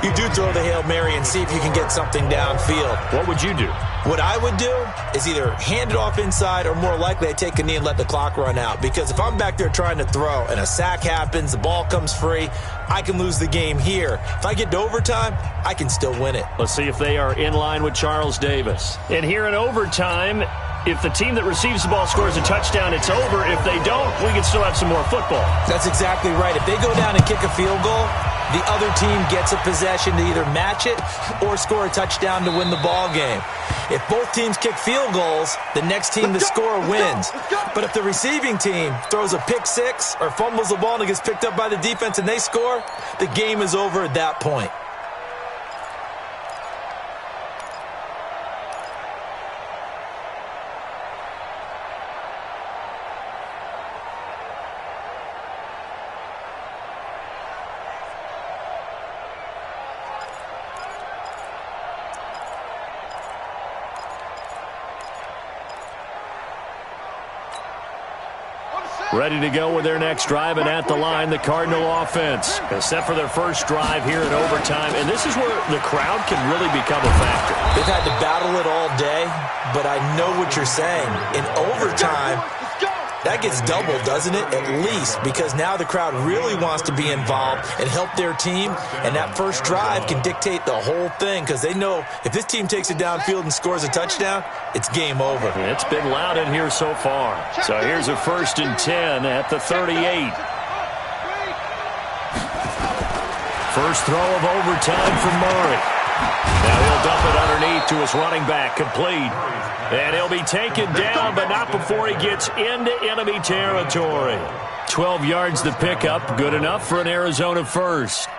you do throw the Hail Mary and see if you can get something downfield. What would you do? What I would do is either hand it off inside or more likely I take a knee and let the clock run out. Because if I'm back there trying to throw and a sack happens, the ball comes free, I can lose the game here. If I get to overtime, I can still win it. Let's see if they are in line with Charles Davis. And here in overtime, if the team that receives the ball scores a touchdown, it's over. If they don't, we can still have some more football. That's exactly right. If they go down and kick a field goal, the other team gets a possession to either match it or score a touchdown to win the ball game. If both teams kick field goals, the next team to score wins. But if the receiving team throws a pick six or fumbles the ball and it gets picked up by the defense and they score, the game is over at that point. Ready to go with their next drive, and at the line, the Cardinal offense. Set for their first drive here in overtime, and this is where the crowd can really become a factor. They've had to battle it all day, but I know what you're saying. In overtime, that gets doubled, doesn't it? At least, because now the crowd really wants to be involved and help their team, and that first drive can dictate the whole thing because they know if this team takes it downfield and scores a touchdown, it's game over. It's been loud in here so far. So here's a 1st and 10 at the 38. First throw of overtime from Murray. Now he'll dump it underneath to his running back, complete. And he'll be taken down, but not before he gets into enemy territory. 12 yards to pick up, good enough for an Arizona first.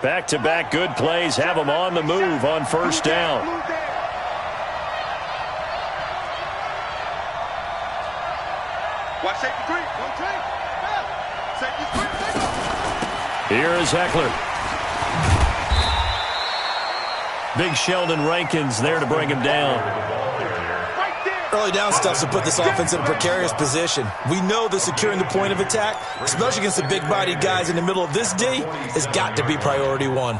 Back-to-back good plays have them on the move on first down. Watch safety three. Safety three. Here is Eckler. Big Sheldon Rankins there to bring him down. Early down stuff to put this offense in a precarious position. We know that securing the point of attack, especially against the big-bodied guys in the middle of this D, has got to be priority one.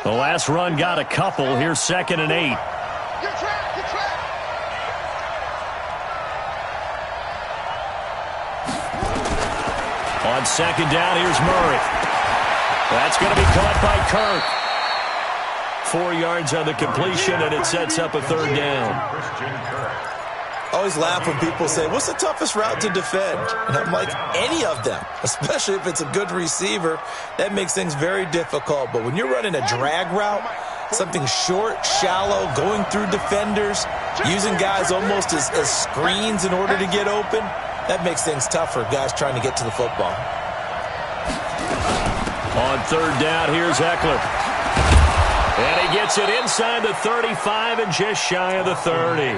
The last run got a couple. Here's 2nd and 8. On 2nd down, here's Murray. That's going to be caught by Kirk. 4 yards on the completion, and it sets up a third down. I always laugh when people say, what's the toughest route to defend? And I'm like, any of them, especially if it's a good receiver. That makes things very difficult. But when you're running a drag route, something short, shallow, going through defenders, using guys almost as screens in order to get open, that makes things tough for guys trying to get to the football. On third down, here's Eckler. And he gets it inside the 35 and just shy of the 30.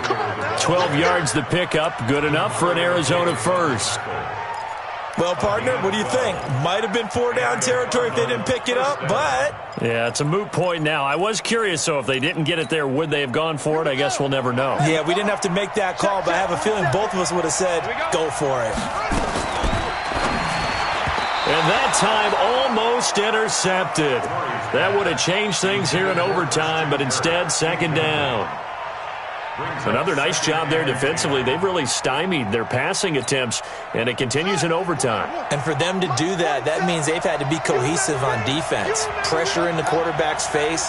12 yards to pick up. Good enough for an Arizona first. Well, partner, what do you think? Might have been 4-down territory if they didn't pick it up, but... Yeah, it's a moot point now. I was curious, so if they didn't get it there, would they have gone for it? I guess we'll never know. Yeah, we didn't have to make that call, but I have a feeling both of us would have said, go for it. And that time almost intercepted. That would have changed things here in overtime, but instead, second down. Another nice job there defensively. They've really stymied their passing attempts, and it continues in overtime. And for them to do that, that means they've had to be cohesive on defense. Pressure in the quarterback's face,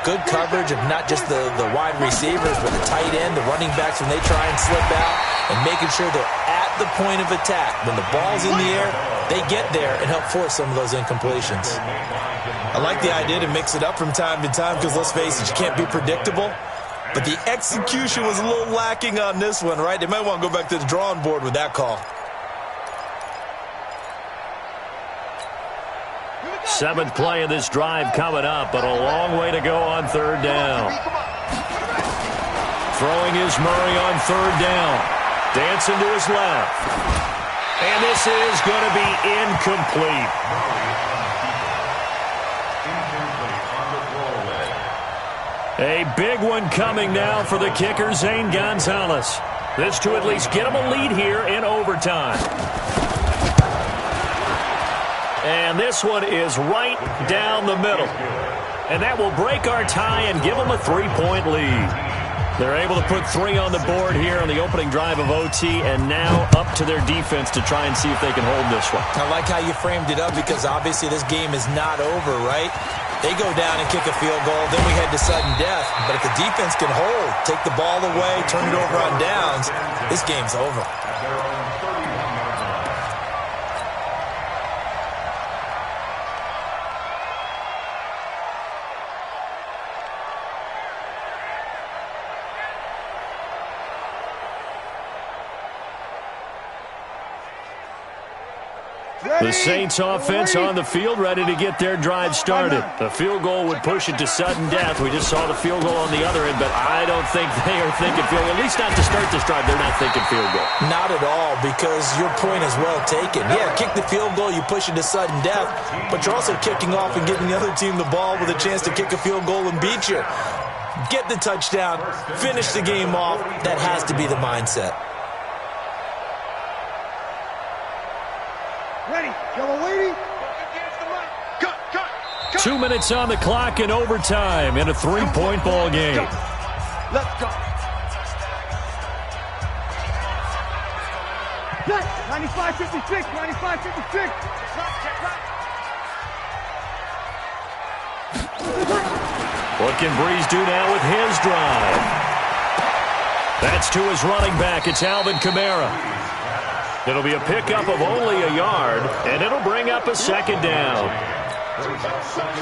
good coverage of not just the wide receivers, but the tight end, the running backs when they try and slip out, and making sure they're at the point of attack. When the ball's in the air, they get there and help force some of those incompletions. I like the idea to mix it up from time to time because, let's face it, you can't be predictable. But the execution was a little lacking on this one, right? They might want to go back to the drawing board with that call. Seventh play of this drive coming up, but a long way to go on third down. Throwing is Murray on third down. Dancing to his left. And this is going to be incomplete. A big one coming now for the kicker, Zane Gonzalez. This to at least get him a lead here in overtime. And this one is right down the middle. And that will break our tie and give them a 3-point lead. They're able to put 3 on the board here on the opening drive of OT, and now up to their defense to try and see if they can hold this one. I like how you framed it up because obviously this game is not over, right? They go down and kick a field goal, then we head to sudden death. But if the defense can hold, take the ball away, turn it over on downs, this game's over. The Saints offense on the field, ready to get their drive started. The field goal would push it to sudden death. We just saw the field goal on the other end, but I don't think they are thinking field goal. At least not to start this drive. They're not thinking field goal. Not at all, because your point is well taken. Yeah, kick the field goal, you push it to sudden death, but you're also kicking off and giving the other team the ball with a chance to kick a field goal and beat you. Get the touchdown, finish the game off. That has to be the mindset. Ready, yellow lady. 2 minutes on the clock in overtime in a 3-point ball game. Let's go. 95-56, 95-56. What can Breeze do now with his drive? That's to his running back. It's Alvin Kamara. It'll be a pickup of only a yard, and it'll bring up a second down.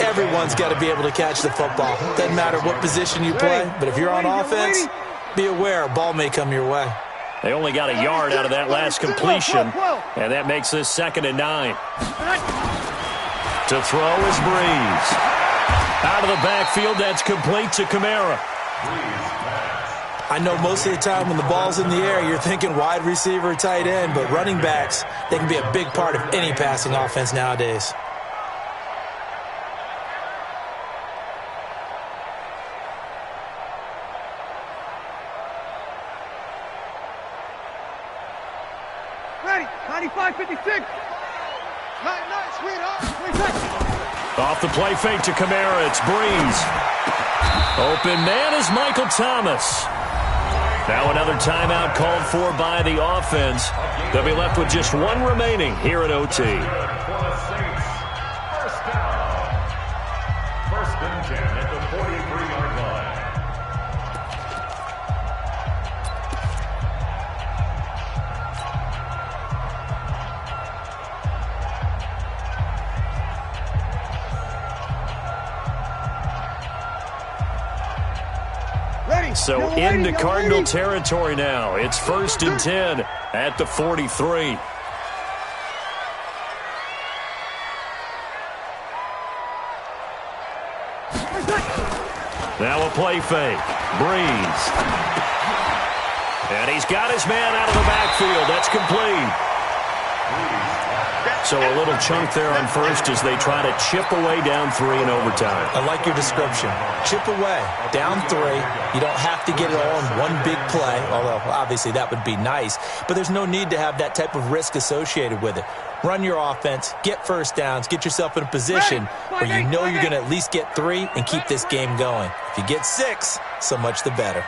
Everyone's got to be able to catch the football. Doesn't matter what position you play, but if you're on offense, be aware a ball may come your way. They only got a yard out of that last completion, and that makes this 2nd and 9. To throw is Breeze. Out of the backfield, that's complete to Kamara. I know most of the time when the ball's in the air, you're thinking wide receiver, tight end, but running backs, they can be a big part of any passing offense nowadays. Ready, 95-56. Nice, sweetheart. Off the play fake to Kamara, it's Breeze. Open man is Michael Thomas. Now another timeout called for by the offense. They'll be left with just one remaining here at OT. First down. First and 10 at the 43. So into Cardinal territory now. It's 1st and 10 at the 43. Now a play fake. Breeze. And he's got his man out of the backfield. That's complete. So a little chunk there on first as they try to chip away down 3 in overtime. I like your description. Chip away. Down 3. You don't have to get it all in one big play, although obviously that would be nice. But there's no need to have that type of risk associated with it. Run your offense, get first downs, get yourself in a position where you know you're going to at least get 3 and keep this game going. If you get 6, so much the better.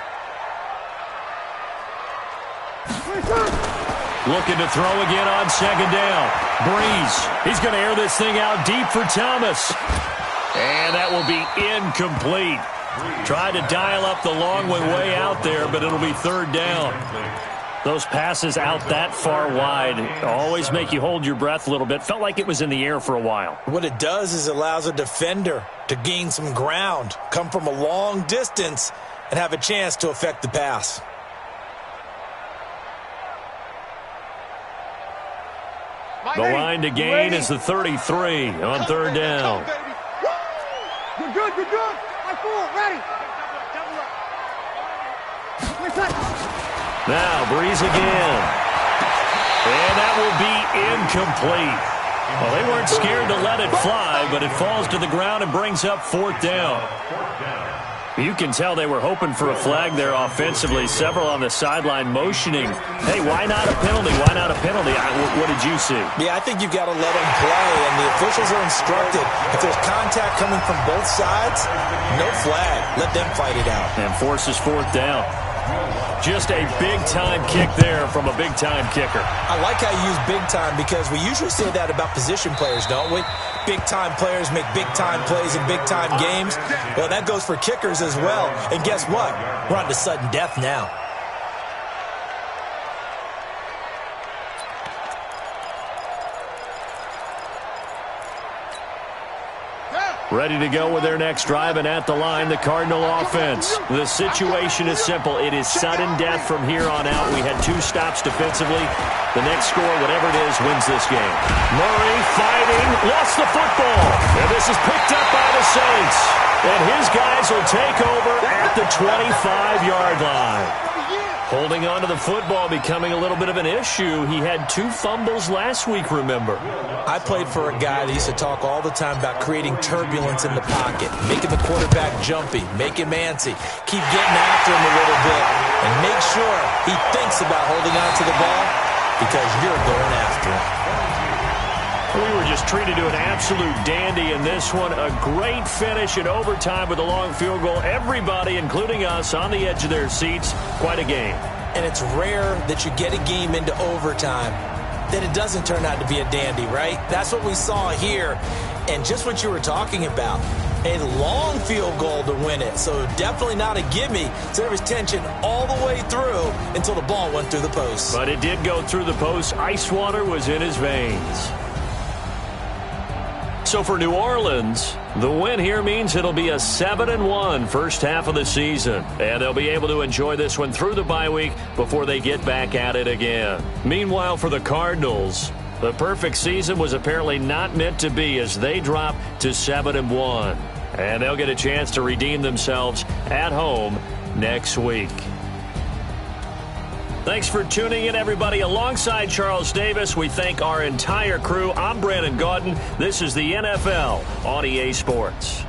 Looking to throw again on 2nd down. Breeze. He's going to air this thing out deep for Thomas. And that will be incomplete. Tried to dial up the long way out there, but it'll be 3rd down. Those passes out that far wide always make you hold your breath a little bit. Felt like it was in the air for a while. What it does is it allows a defender to gain some ground, come from a long distance, and have a chance to affect the pass. The line to gain is the 33 on 3rd down. You're good, you're good. My fool, ready. Now Breeze again. And that will be incomplete. Well, they weren't scared to let it fly, but it falls to the ground and brings up 4th down. You can tell they were hoping for a flag there offensively. Several on the sideline motioning, hey, why not a penalty? Why not a penalty? What did you see? Yeah, I think you've got to let them play, and the officials are instructed. If there's contact coming from both sides, no flag. Let them fight it out. And forces 4th down. Just a big-time kick there from a big-time kicker. I like how you use big-time because we usually say that about position players, don't we? Big-time players make big-time plays in big-time games. Well, that goes for kickers as well. And guess what? We're on to sudden death now. Ready to go with their next drive, and at the line, the Cardinal offense. The situation is simple. It is sudden death from here on out. We had 2 stops defensively. The next score, whatever it is, wins this game. Murray fighting, lost the football. And this is picked up by the Saints. And his guys will take over at the 25-yard line. Holding on to the football becoming a little bit of an issue. He had 2 fumbles last week, remember. I played for a guy that used to talk all the time about creating turbulence in the pocket, making the quarterback jumpy, make him antsy, keep getting after him a little bit, and make sure he thinks about holding on to the ball because you're going after him. We were just treated to an absolute dandy in this one. A great finish in overtime with a long field goal. Everybody, including us, on the edge of their seats. Quite a game. And it's rare that you get a game into overtime that it doesn't turn out to be a dandy, right? That's what we saw here. And just what you were talking about, a long field goal to win it. So definitely not a gimme. So there was tension all the way through until the ball went through the post. But it did go through the post. Ice water was in his veins. So for New Orleans, the win here means it'll be a 7-1 first half of the season. And they'll be able to enjoy this one through the bye week before they get back at it again. Meanwhile, for the Cardinals, the perfect season was apparently not meant to be as they drop to 7-1. And they'll get a chance to redeem themselves at home next week. Thanks for tuning in, everybody. Alongside Charles Davis, we thank our entire crew. I'm Brandon Gaudin. This is the NFL on EA Sports.